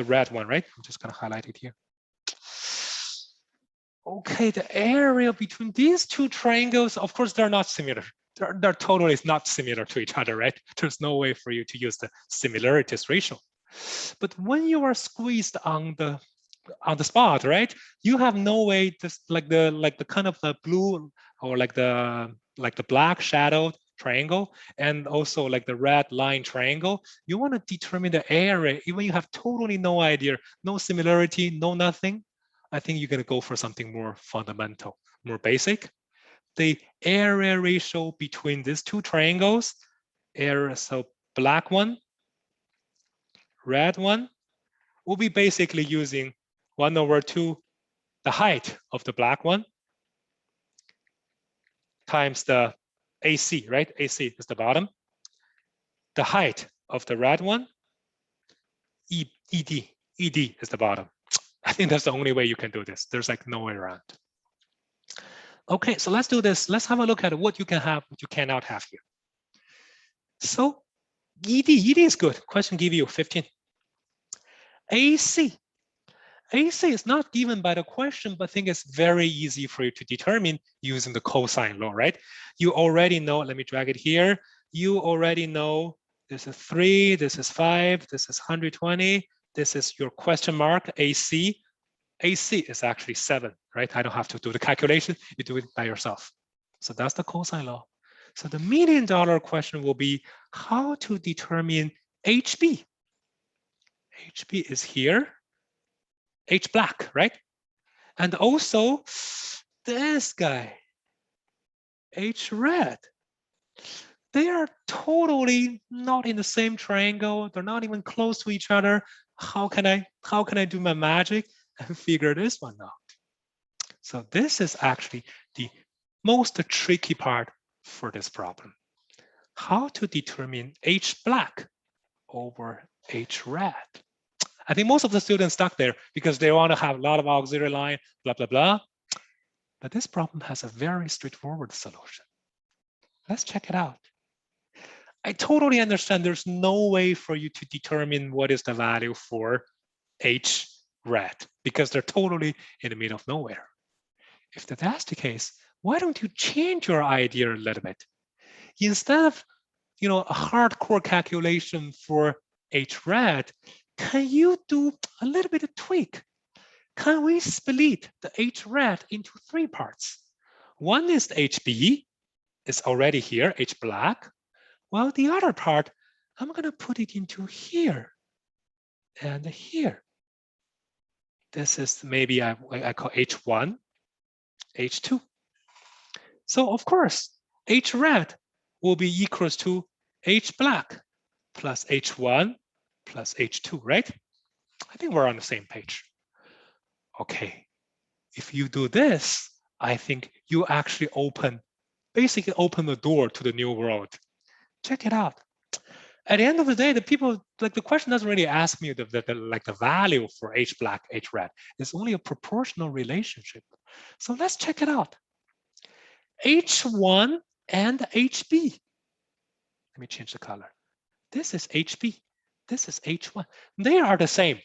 red one, right? I'm just gonna highlight it here. Okay, the area between these two triangles, of course, they're not similar. They're totally not similar to each other, right? There's no way for you to use the similarities ratio. But when you are squeezed on the spot, right? You have no way, just like the kind of the blue or like the black shadowed triangle and also like the red line triangle. You want to determine the area, even you have totally no idea, no similarity, no nothing. I think you're going to go for something more fundamental, more basic. The area ratio between these two triangles, area, so black one, red one, will be basically using 1/2 the height of the black one times the AC, right? AC is the bottom. The height of the red one, ED is the bottom. I think that's the only way you can do this. There's like no way around. Okay, so let's do this. Let's have a look at what you can have, what you cannot have here. So ED is good. Question give you 15. AC is not given by the question, but I think it's very easy for you to determine using the cosine law, right? You already know, let me drag it here. You already know this is 3, this is 5, this is 120, this is your question mark, AC. AC is actually 7, right? I don't have to do the calculation, you do it by yourself. So that's the cosine law. So the $1 million question will be how to determine HB. HB is here. H black, right? And also this guy, H red. They are totally not in the same triangle. They're not even close to each other. How can I do my magic and figure this one out? So this is actually the most tricky part for this problem. How to determine H black over H red. I think most of the students stuck there because they want to have a lot of auxiliary line, blah, blah, blah. But this problem has a very straightforward solution. Let's check it out. I totally understand there's no way for you to determine what is the value for H red because they're totally in the middle of nowhere. If that's the case, why don't you change your idea a little bit? Instead of a hardcore calculation for H red, can you do a little bit of tweak? Can we split the H red into 3 parts? One is the HB, it's already here, H black. Well, the other part, I'm going to put it into here and here. This is maybe I call H1, H2. So of course, H red will be equals to H black plus H1 plus H2, right? I think we're on the same page. Okay, if you do this, I think you actually basically open the door to the new world. Check it out. At the end of the day, the question doesn't really ask me the value for H black, H red. It's only a proportional relationship. So let's check it out. H1 and HB. Let me change the color. This is HB. This is H1. They are the same,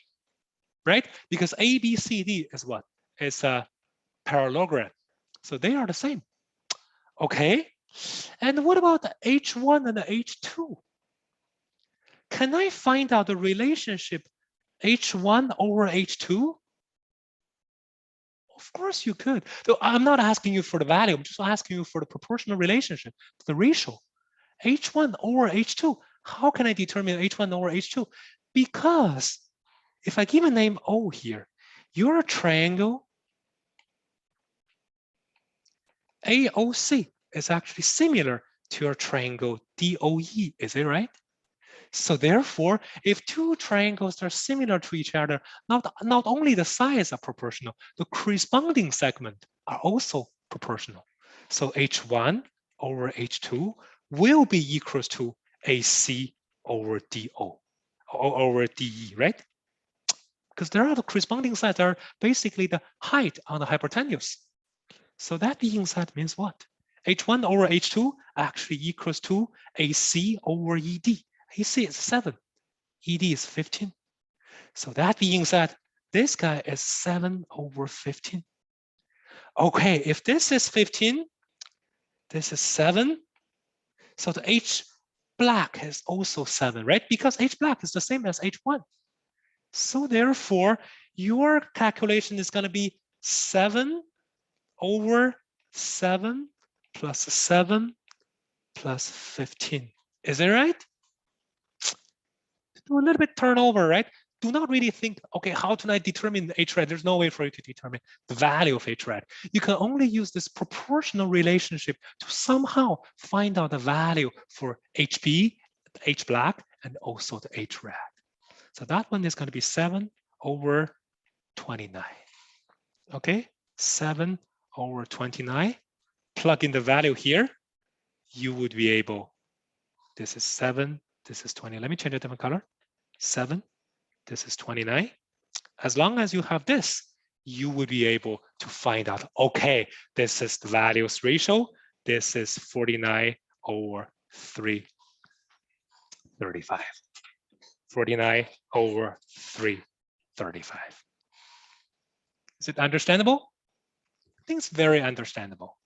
right? Because A, B, C, D is what? It's a parallelogram. So they are the same. Okay. And what about the H1 and the H2? Can I find out the relationship H1 over H2? Of course you could. So I'm not asking you for the value. I'm just asking you for the proportional relationship, the ratio. H1 over H2. How can I determine H1 over H2? Because if I give a name O here, your triangle AOC is actually similar to your triangle DOE, is it right? So therefore, if 2 triangles are similar to each other, not only the sides are proportional, the corresponding segments are also proportional. So H1 over H2 will be equals to AC over DO, or over DE, right? Because there are the corresponding sides that are basically the height on the hypotenuse. So that being said means what? H1 over H2 actually equals to AC over ED. AC is 7, ED is 15. So that being said, this guy is 7 over 15. Okay, if this is 15, this is 7. So the H black is also 7, right? Because H black is the same as H1. So therefore, your calculation is going to be 7 over 7 plus 7 plus 15. Is that right? Do a little bit turnover, right? Do not really think, okay, how can I determine H red? There's no way for you to determine the value of H red. You can only use this proportional relationship to somehow find out the value for HB, H black, and also the H red. So that one is going to be 7 over 29. Okay, 7 over 29. Plug in the value here. You would be able, this is 7, this is 20. Let me change a different color. 7, this is 29. As long as you have this, you would be able to find out, okay, this is the values ratio. This is 49 over 3. 35. 49 over 335. Is it understandable? I think it's very understandable,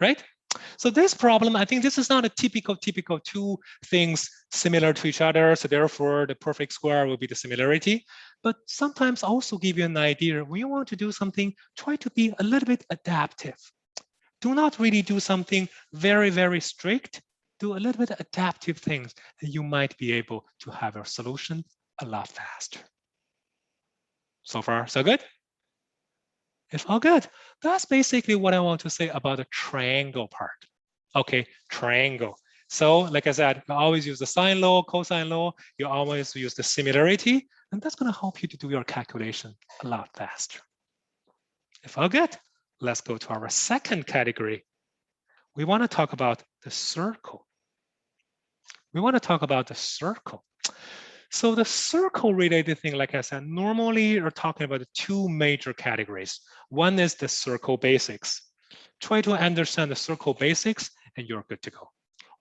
right? So this problem, I think this is not a typical two things similar to each other. So therefore, the perfect square will be the similarity. But sometimes also give you an idea when you want to do something, try to be a little bit adaptive. Do not really do something very, very strict. Do a little bit adaptive things, and you might be able to have a solution a lot faster. So far, so good? It's all good. That's basically what I want to say about the triangle part. Okay, triangle. So like I said, you always use the sine law, cosine law. You always use the similarity, and that's going to help you to do your calculation a lot faster. If all good, let's go to our second category. We want to talk about the circle. We want to talk about the circle. So the circle related thing, like I said, normally we're talking about the two major categories. One is the circle basics. Try to understand the circle basics and you're good to go.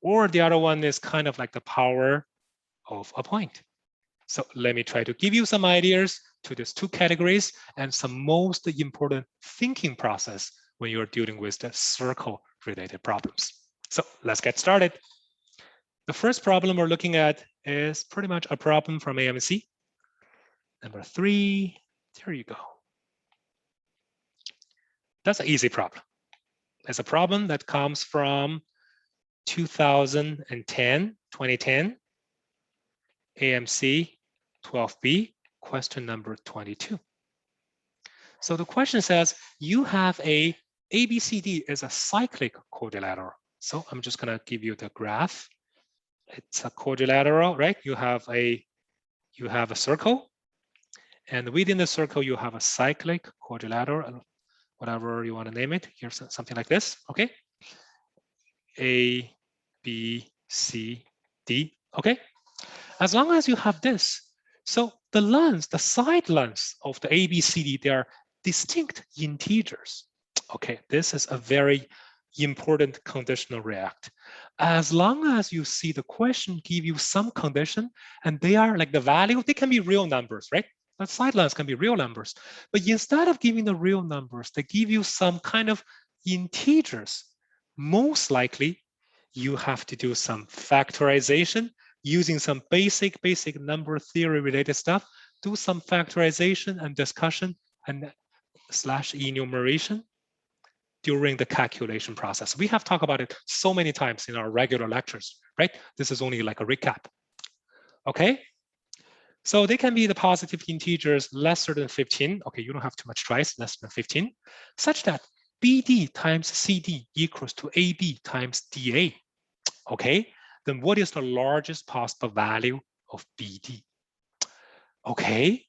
Or the other one is kind of like the power of a point. So let me try to give you some ideas to these two categories and some most important thinking process when you're dealing with the circle related problems. So let's get started. The first problem we're looking at is pretty much a problem from AMC. Number 3, there you go. That's an easy problem. It's a problem that comes from 2010, AMC 12B, question number 22. So the question says, you have a ABCD is a cyclic quadrilateral. So I'm just gonna give you the graph. It's a quadrilateral, right? You have a circle, and within the circle you have a cyclic quadrilateral, whatever you want to name it. Here's something like this, okay? A, B, C, D, okay? As long as you have this, so the lengths, the side lengths of the ABCD, they are distinct integers. Okay, this is a very important conditional react. As long as you see the question give you some condition and they are like the value, they can be real numbers, right? The side lengths can be real numbers. But instead of giving the real numbers, they give you some kind of integers. Most likely, you have to do some factorization using some basic number theory related stuff, do some factorization and discussion and / enumeration during the calculation process. We have talked about it so many times in our regular lectures, right? This is only like a recap, okay? So they can be the positive integers lesser than 15. Okay, you don't have too much choice, less than 15, such that BD times CD equals to AB times DA. Okay, then what is the largest possible value of BD? Okay,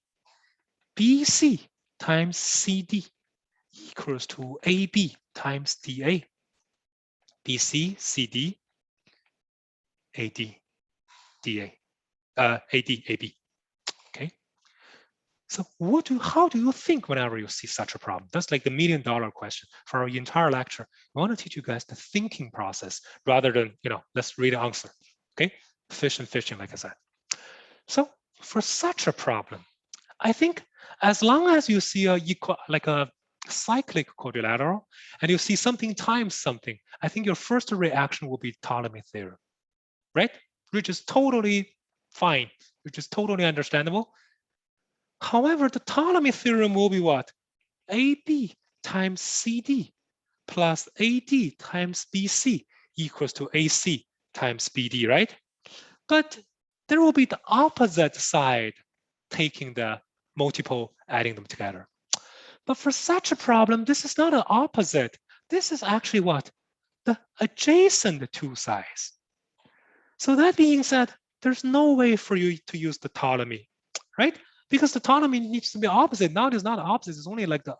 BC times CD equals to AB times DA. BC, CD, AD, DA, AD, AB. Okay. So how do you think whenever you see such a problem? That's like the $1 million question for our entire lecture. I want to teach you guys the thinking process rather than, let's read the answer. Okay, fishing, like I said. So for such a problem, I think as long as you see a cyclic quadrilateral and you see something times something, I think your first reaction will be Ptolemy Theorem, right? Which is totally fine, which is totally understandable. However, the Ptolemy Theorem will be what? AB times CD plus AD times BC equals to AC times BD, right? But there will be the opposite side taking the multiple, adding them together. But for such a problem, this is not an opposite. This is actually what? The adjacent two sides. So that being said, there's no way for you to use the Ptolemy, right? Because the Ptolemy needs to be opposite. Now it is not opposite, it's only like the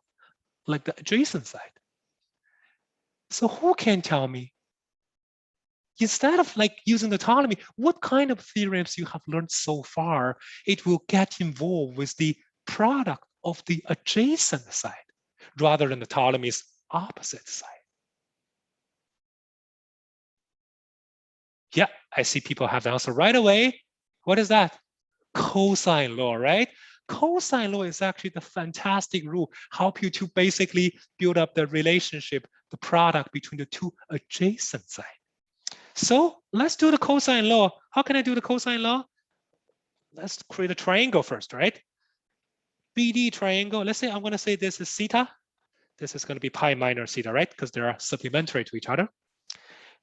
adjacent side. So who can tell me, instead of using the Ptolemy, what kind of theorems you have learned so far, it will get involved with the product of the adjacent side rather than the Ptolemy's opposite side? Yeah, I see people have the answer right away. What is that? Cosine law, right? Cosine law is actually the fantastic rule, help you to basically build up the relationship, the product between the two adjacent sides. So let's do the cosine law. How can I do the cosine law? Let's create a triangle first, right? BD triangle. Let's say I'm going to say this is theta. This is going to be pi minus theta, right? Because they are supplementary to each other.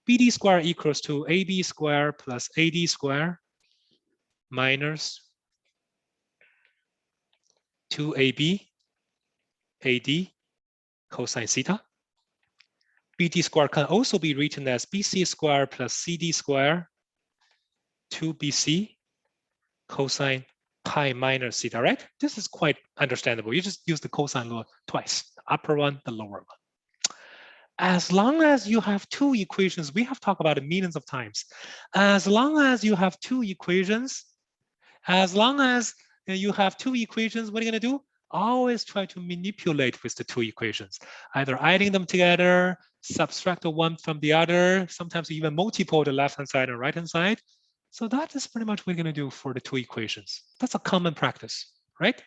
BD square equals to AB square plus AD square minus 2AB AD cosine theta. BD square can also be written as BC square plus CD square 2BC cosine pi minus theta, right? This is quite understandable. You just use the cosine law twice, the upper one, the lower one. As long as you have two equations, we have talked about it millions of times. As long as you have two equations, what are you gonna do? Always try to manipulate with the two equations, either adding them together, subtract the one from the other, sometimes even multiple the left-hand side and right-hand side. So that is pretty much what we're gonna do for the two equations. That's a common practice, right?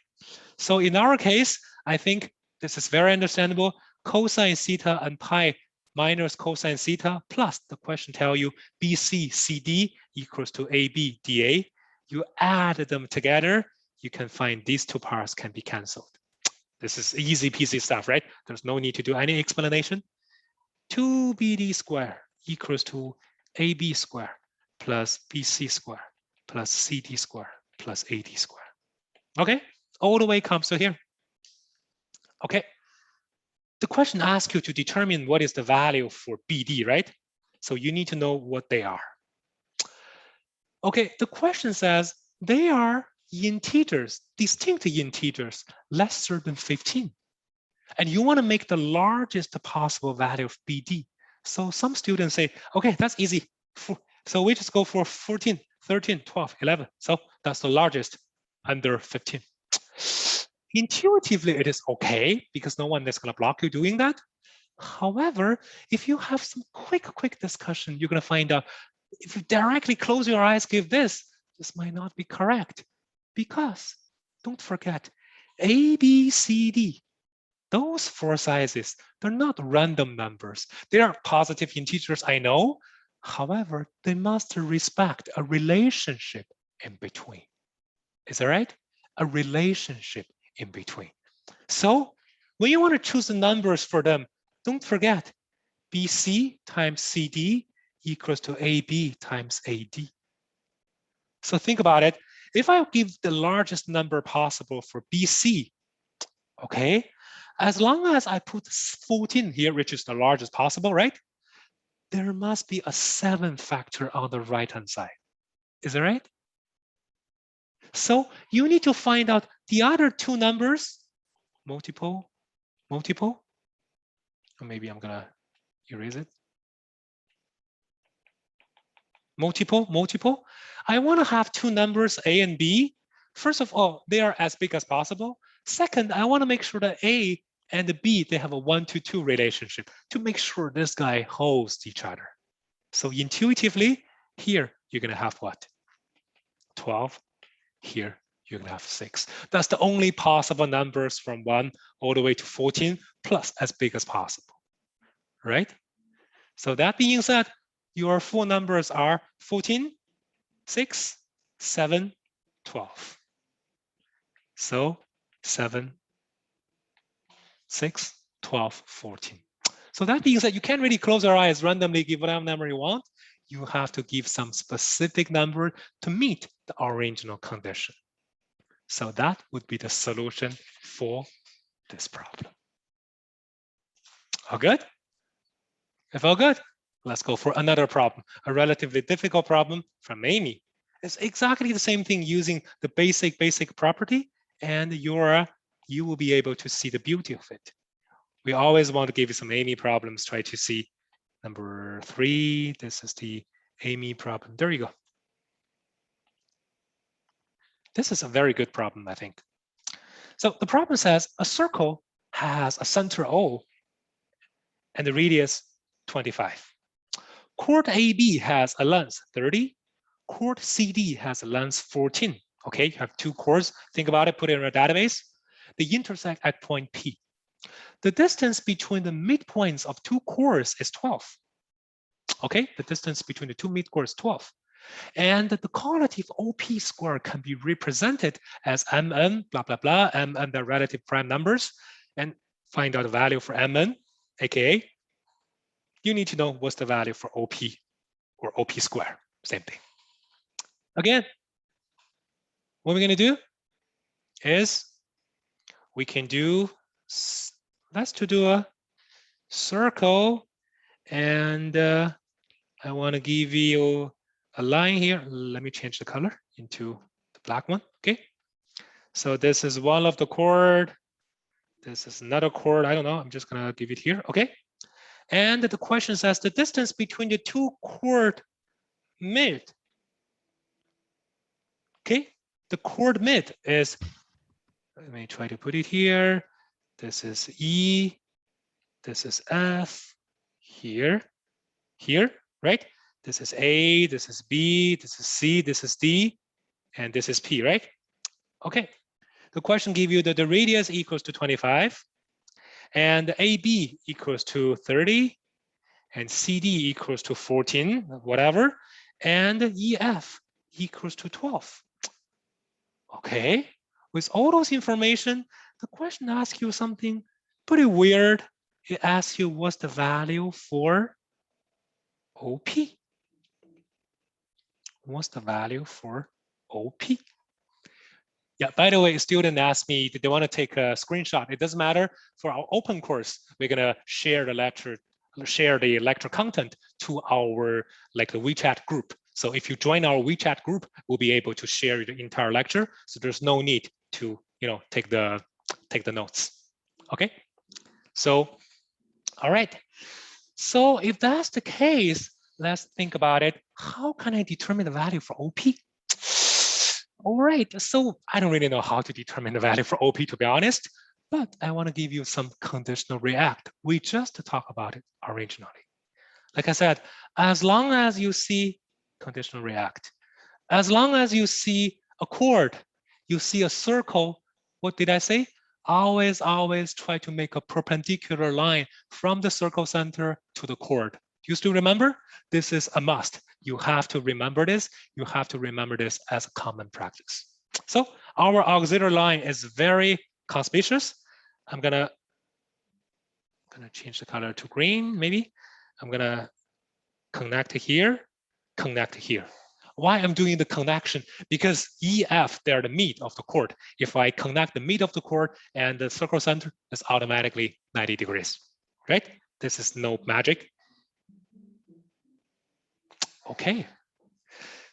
So in our case, I think this is very understandable. Cosine theta and pi minus cosine theta plus the question tell you BC CD equals to AB dA. You add them together, you can find these two parts can be canceled. This is easy peasy stuff, right? There's no need to do any explanation. 2BD square equals to AB square plus BC square plus CD square plus AD square. Okay, all the way comes to here. Okay, the question asks you to determine what is the value for BD, right? So you need to know what they are. Okay, the question says they are integers, distinct integers, lesser than 15. And you want to make the largest possible value of BD. So some students say, okay, that's easy. So we just go for 14, 13, 12, 11. So that's the largest under 15. Intuitively, it is okay because no one is going to block you doing that. However, if you have some quick discussion, you're going to find out if you directly close your eyes, give this might not be correct. Because don't forget, A, B, C, D, those four sizes, they're not random numbers. They are positive integers, I know. However, they must respect a relationship in between. Is that right? A relationship in between. So when you want to choose the numbers for them, don't forget BC times CD equals to AB times AD. So think about it. If I give the largest number possible for BC, okay, as long as I put 14 here, which is the largest possible, right? There must be a 7 factor on the right-hand side. Is that right? So you need to find out the other two numbers, multiple, or maybe I'm gonna erase it. Multiple. I want to have two numbers, A and B. First of all, they are as big as possible. Second, I want to make sure that A and the B, they have a 1-to-2 relationship to make sure this guy holds each other. So intuitively, here, you're going to have what? 12. Here, you're going to have 6. That's the only possible numbers from 1 all the way to 14, plus as big as possible, right? So that being said, your full numbers are 14, 6, 7, 12. So 7, 6, 12, 14. So that being said, you can't really close your eyes, randomly give whatever number you want. You have to give some specific number to meet the original condition. So that would be the solution for this problem. All good? If all good, let's go for another problem, a relatively difficult problem from AIME. It's exactly the same thing using the basic property, and you will be able to see the beauty of it. We always want to give you some AIME problems, try to see number 3. This is the AIME problem. There you go. This is a very good problem, I think. So the problem says a circle has a center O and the radius 25. chord AB has a length 30. Chord CD has a length 14. Okay, you have two chords. Think about it, put it in a database. They intersect at point P. The distance between the midpoints of two chords is 12. Okay, the distance between the two midchords is 12. And the quality of OP squared can be represented as Mn, blah, blah, blah, Mn, the relative prime numbers, and find out the value for Mn, aka you need to know what's the value for OP or OP squared, same thing. Again, what we're gonna do is we can do, let's do a circle, and I wanna give you a line here. Let me change the color into the black one, okay? So this is one of the chord. This is another chord, I don't know, I'm just gonna give it here, okay? And the question says the distance between the two chord mid, okay? The chord mid is, let me try to put it here. This is E, this is F, here, right? This is A, this is B, this is C, this is D, and this is P, right? Okay, the question gives you that the radius equals to 25, and AB equals to 30, and CD equals to 14, whatever, and EF equals to 12. Okay, with all those information, the question asks you something pretty weird. It asks you what's the value for OP? What's the value for OP? Yeah, by the way, a student asked me, did they want to take a screenshot? It doesn't matter. For our open course, we're gonna share the lecture content to our the WeChat group. So if you join our WeChat group, we'll be able to share the entire lecture. So there's no need to take the notes. Okay. So all right. So if that's the case, let's think about it. How can I determine the value for OP? All right, so I don't really know how to determine the value for OP, to be honest, but I want to give you some conditional react. We just talked about it originally. Like I said, as long as you see conditional react, as long as you see a chord, you see a circle, what did I say? Always try to make a perpendicular line from the circle center to the chord. Do you still remember? This is a must. You have to remember this. You have to remember this as a common practice. So our auxiliary line is very conspicuous. I'm gonna change the color to green, maybe. I'm gonna connect here, connect here. Why I'm doing the connection? Because EF, they're the mid of the chord. If I connect the mid of the chord and the circle center, it's automatically 90 degrees, right? This is no magic. Okay,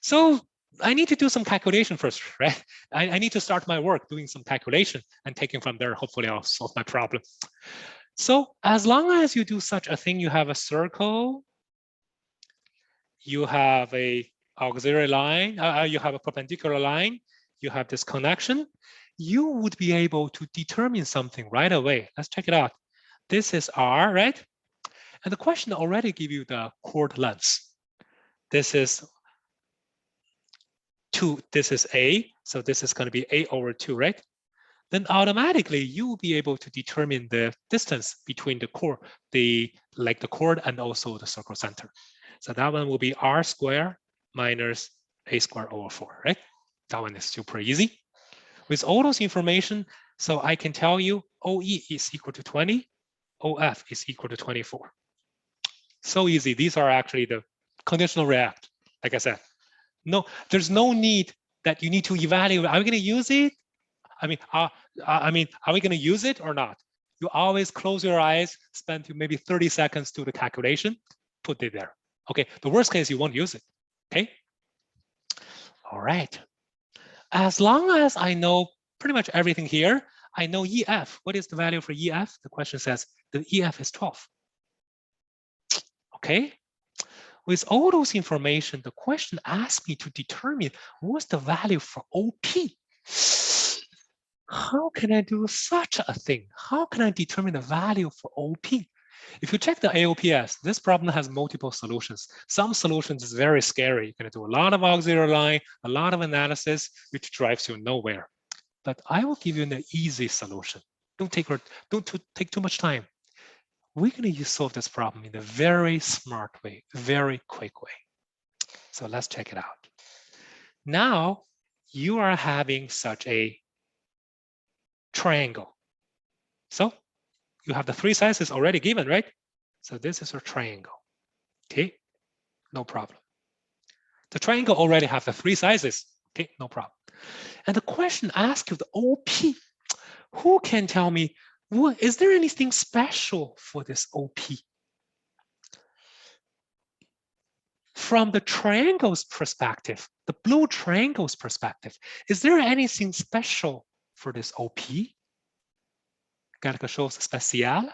so I need to do some calculation first, right? I need to start my work doing some calculation and taking from there, hopefully I'll solve my problem. So as long as you do such a thing, you have a circle, you have a auxiliary line, you have a perpendicular line, you have this connection, you would be able to determine something right away. Let's check it out. This is R, right? And the question already gives you the chord length. This is 2, this is A, so this is going to be A over 2, right? Then automatically you will be able to determine the distance between the chord, the chord and also the circle center. So that one will be R squared minus A squared over 4, right? That one is super easy. With all those information, so I can tell you OE is equal to 20, OF is equal to 24. So easy. These are actually the conditional react, like I said. No, there's no need that you need to evaluate. Are we going to use it? are we going to use it or not? You always close your eyes, spend maybe 30 seconds to the calculation, put it there. Okay, the worst case, you won't use it. Okay. All right. As long as I know pretty much everything here, I know EF. What is the value for EF? The question says the EF is 12. Okay. With all those information, the question asks me to determine what's the value for OP. How can I do such a thing? How can I determine the value for OP? If you check the AOPS, this problem has multiple solutions. Some solutions is very scary. You're going to do a lot of auxiliary line, a lot of analysis, which drives you nowhere. But I will give you an easy solution. Don't take too much time. We're going to solve this problem in a very smart way, very quick way. So let's check it out. Now you are having such a triangle. So you have the three sizes already given, right? So this is your triangle. Okay, no problem. The triangle already have the three sizes. Okay, no problem. And the question asks you the OP. Who can tell me, is there anything special for this OP? From the triangle's perspective, the blue triangle's perspective, is there anything special for this OP? Quelque chose spécial?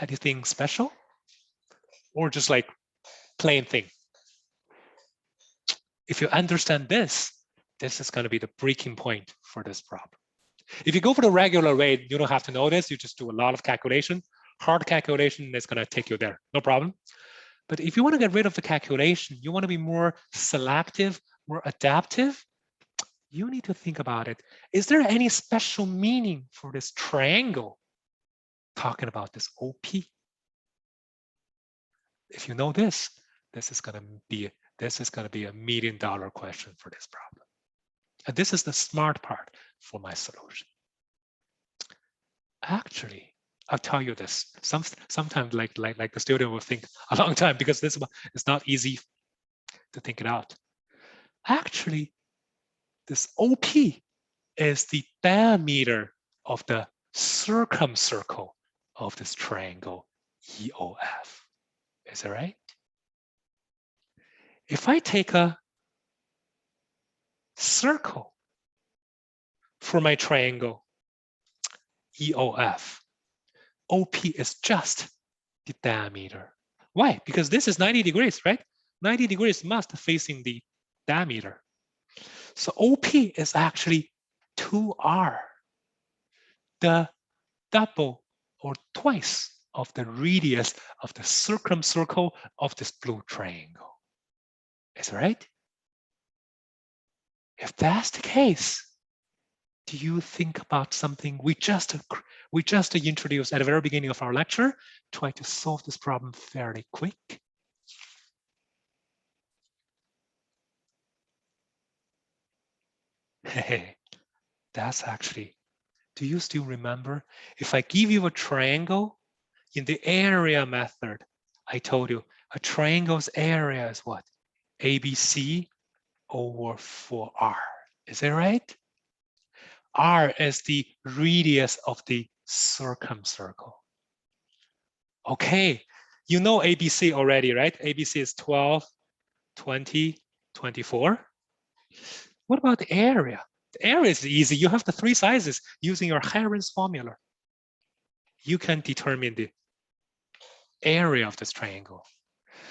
Anything special? Or just like plain thing? If you understand this, this is going to be the breaking point for this problem. If you go for the regular way, you don't have to know this. You just do a lot of calculation. Hard calculation is going to take you there. No problem. But if you want to get rid of the calculation, you want to be more selective, more adaptive, you need to think about it. Is there any special meaning for this triangle talking about this OP? If you know this, this is going to be a $1 million question for this problem. And this is the smart part for my solution. Actually, I'll tell you this. Sometimes like the student will think a long time because this is not easy to think it out. Actually, this OP is the diameter of the circumcircle of this triangle EOF. Is that right? If I take a circle for my triangle EOF, OP is just the diameter. Why? Because this is 90 degrees, right? 90 degrees must facing the diameter. So OP is actually 2r, the double or twice of the radius of the circumcircle of this blue triangle. Is that right? If that's the case, do you think about something we just introduced at the very beginning of our lecture? Try to solve this problem fairly quick. Hey, that's actually, do you still remember? If I give you a triangle in the area method, I told you a triangle's area is what? ABC over 4r. Is that right? R is the radius of the circumcircle. Okay, you know ABC already, right? ABC is 12, 20, 24. What about the area? The area is easy. You have the three sizes using your Heron's formula. You can determine the area of this triangle.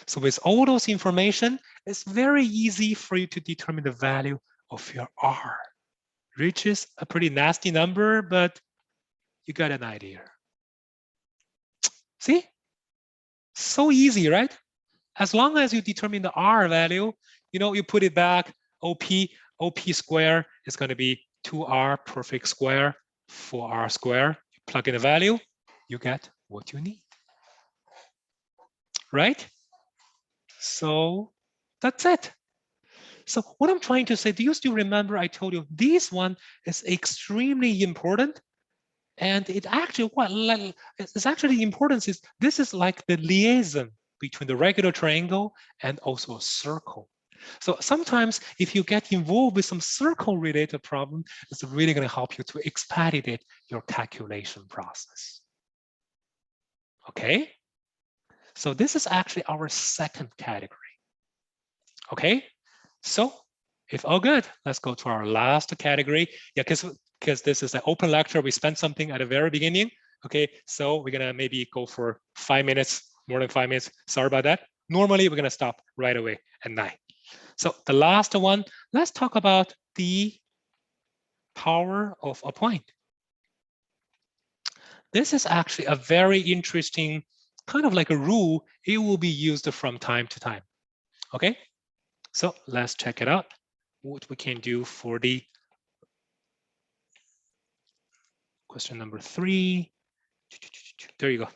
So with all those information, it's very easy for you to determine the value of your R. Which is a pretty nasty number, but you got an idea. See? So easy, right? As long as you determine the R value, you put it back, OP square is going to be 2R perfect square, 4R square. You plug in the value, you get what you need. Right? So that's it. So what I'm trying to say, do you still remember I told you this one is extremely important? And it actually, it's actually the importance is, this is like the liaison between the regular triangle and also a circle. So sometimes if you get involved with some circle related problem, it's really going to help you to expedite your calculation process. Okay. So this is actually our second category. Okay. So if all good, let's go to our last category. Yeah, because this is an open lecture. We spent something at the very beginning. Okay, so we're gonna maybe go for 5 minutes, more than 5 minutes. Sorry about that. Normally, we're gonna stop right away at 9. So the last one, let's talk about the power of a point. This is actually a very interesting kind of like a rule. It will be used from time to time. Okay, so let's check it out. What we can do for the question number 3. There you go.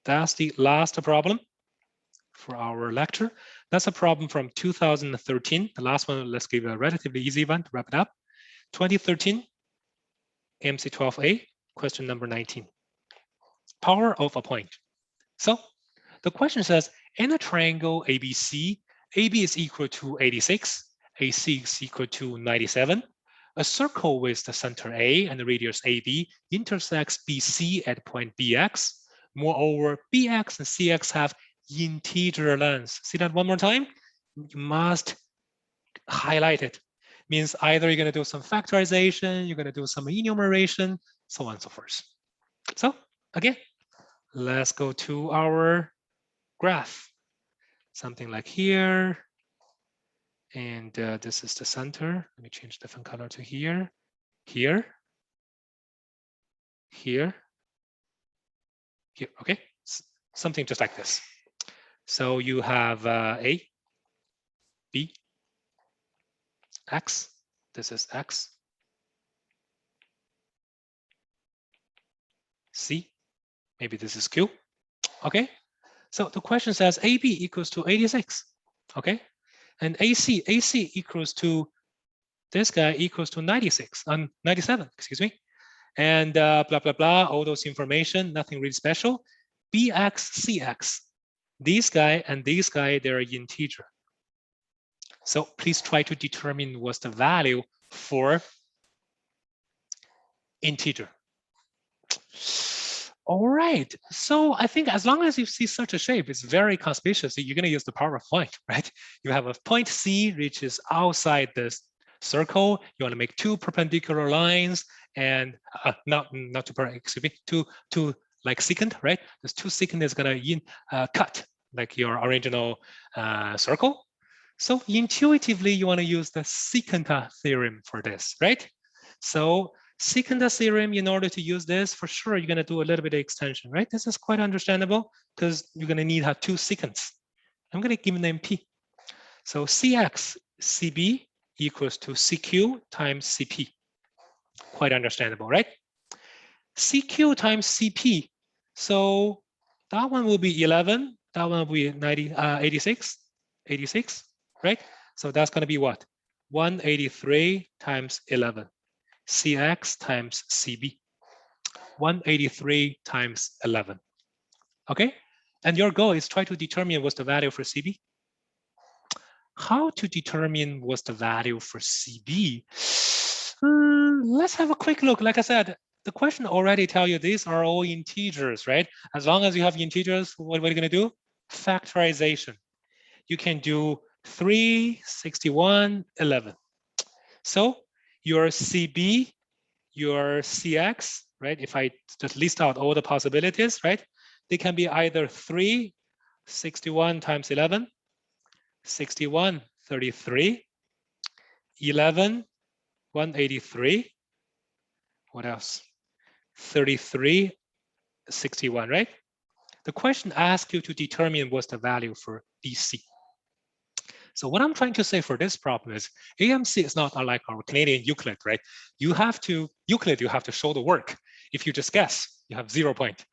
That's the last problem for our lecture. That's a problem from 2013. The last one, let's give a relatively easy one to wrap it up. 2013, AMC12A, question number 19. Power of a point. So the question says, in a triangle ABC, AB is equal to 86, AC is equal to 97. A circle with the center A and the radius AB intersects BC at point BX. Moreover, BX and CX have integer lengths. See that one more time? You must highlight it. Means either you're going to do some factorization, you're going to do some enumeration, so on and so forth. So again, let's go to our graph. Something like here. And this is the center. Let me change different color to here, here, here, here. Okay, something just like this. So you have A, B, X. This is X. C. Maybe this is Q. Okay. So the question says AB equals to 86. Okay. And AC equals to this guy equals to 97, excuse me. And blah, blah, blah, all those information, nothing really special. BX, CX, these guy and these guy, they're integer. So please try to determine what's the value for integer. All right, so I think as long as you see such a shape, it's very conspicuous. You're going to use the power of point, right? You have a point C, which is outside this circle. You want to make 2 perpendicular lines, and not 2 excuse me, two like secant, right? This 2 secant is going to cut like your original circle. So intuitively, you want to use the Secant theorem for this, right? So Secant theorem, in order to use this, for sure, you're going to do a little bit of extension, right? This is quite understandable because you're going to need to have 2 secants. I'm going to give them P. So CX, CB equals to CQ times CP. Quite understandable, right? CQ times CP. So that one will be 11. That one will be 86, right? So that's going to be what? 183 times 11. CX times CB, 183 times 11. Okay, and your goal is try to determine what's the value for CB. How to determine what's the value for CB? Let's have a quick look. Like I said, the question already tell you these are all integers, right? As long as you have integers, what are you going to do? Factorization. You can do 3, 61, 11. So your CB, your CX, right? If I just list out all the possibilities, right? They can be either 3, 61 times 11, 61, 33, 11, 183. What else? 33, 61, right? The question asks you to determine what's the value for BC. So what I'm trying to say for this problem is AMC is not unlike our Canadian Euclid, right? Euclid, you have to show the work. If you just guess, you have 0 point.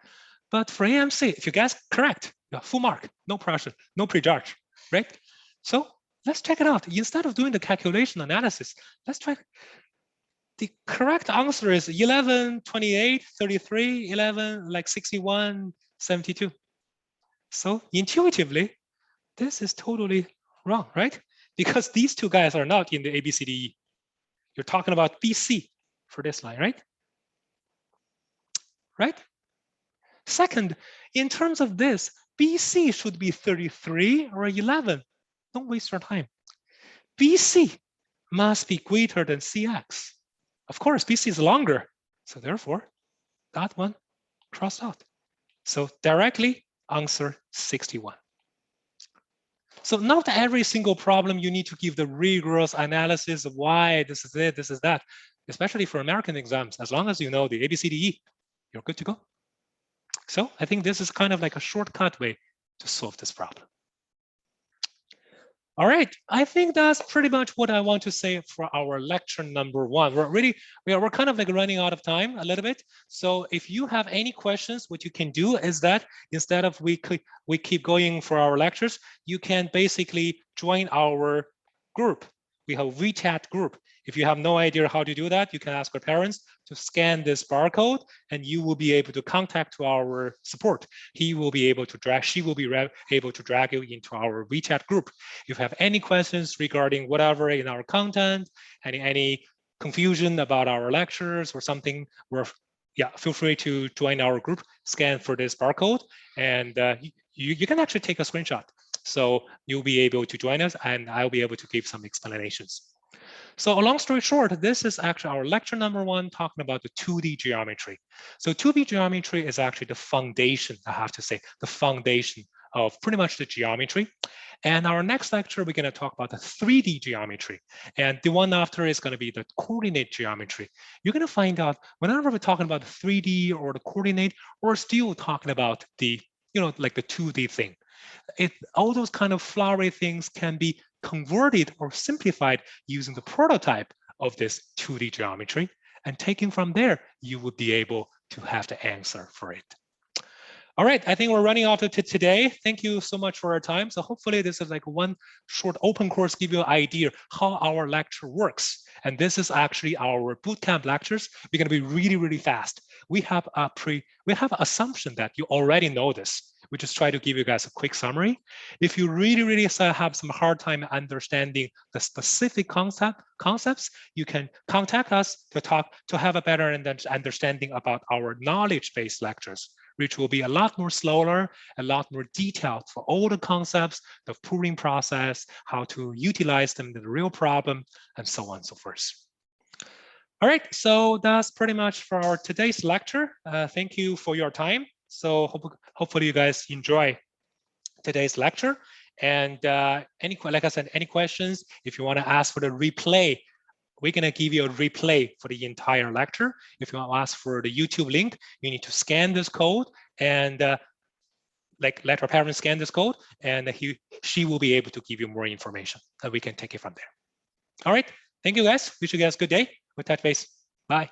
But for AMC, if you guess correct, you have full mark, no pressure, no prejudge, right? So let's check it out. Instead of doing the calculation analysis, let's try. The correct answer is 11, 28, 33, 11, like 61, 72. So intuitively, this is totally wrong, right? Because these 2 guys are not in the ABCDE. You're talking about BC for this line, right? Right? Second, in terms of this, BC should be 33 or 11. Don't waste your time. BC must be greater than CX. Of course, BC is longer. So therefore, that one crossed out. So directly answer 61. So not every single problem you need to give the rigorous analysis of why this is it, this is that, especially for American exams. As long as you know the ABCDE, you're good to go. So I think this is kind of like a shortcut way to solve this problem. All right, I think that's pretty much what I want to say for our lecture number 1. We're kind of like running out of time a little bit. So if you have any questions, what you can do is that instead of we keep going for our lectures, you can basically join our group. We have a WeChat group. If you have no idea how to do that, you can ask your parents to scan this barcode, and you will be able to contact to our support. She will be able to drag you into our WeChat group. If you have any questions regarding whatever in our content, any confusion about our lectures or something, feel free to join our group, scan for this barcode, and you can actually take a screenshot. So you'll be able to join us, and I'll be able to give some explanations. So a long story short, this is actually our lecture number 1, talking about the 2D geometry. So 2D geometry is actually the foundation, I have to say, the foundation of pretty much the geometry. And our next lecture, we're going to talk about the 3D geometry. And the one after is going to be the coordinate geometry. You're going to find out whenever we're talking about the 3D or the coordinate, we're still talking about the, like the 2D thing. All those kind of flowery things can be converted or simplified using the prototype of this 2D geometry. And taking from there, you would be able to have the answer for it. All right, I think we're running off to today. Thank you so much for our time. So hopefully this is like one short open course, give you an idea how our lecture works. And this is actually our bootcamp lectures. We're gonna be really, really fast. We have an assumption that you already know this. We just try to give you guys a quick summary. If you really have some hard time understanding the specific concepts, you can contact us to have a better understanding about our knowledge-based lectures, which will be a lot more slower, a lot more detailed for all the concepts, the proving process, how to utilize them in the real problem, and so on and so forth. All right, so that's pretty much for our today's lecture. Thank you for your time. So hopefully you guys enjoy today's lecture. And like I said, any questions, if you want to ask for the replay, we're going to give you a replay for the entire lecture. If you want to ask for the YouTube link, you need to scan this code and let our parents scan this code, and she will be able to give you more information, and we can take it from there. All right, thank you guys. Wish you guys a good day. We'll touch base. Bye.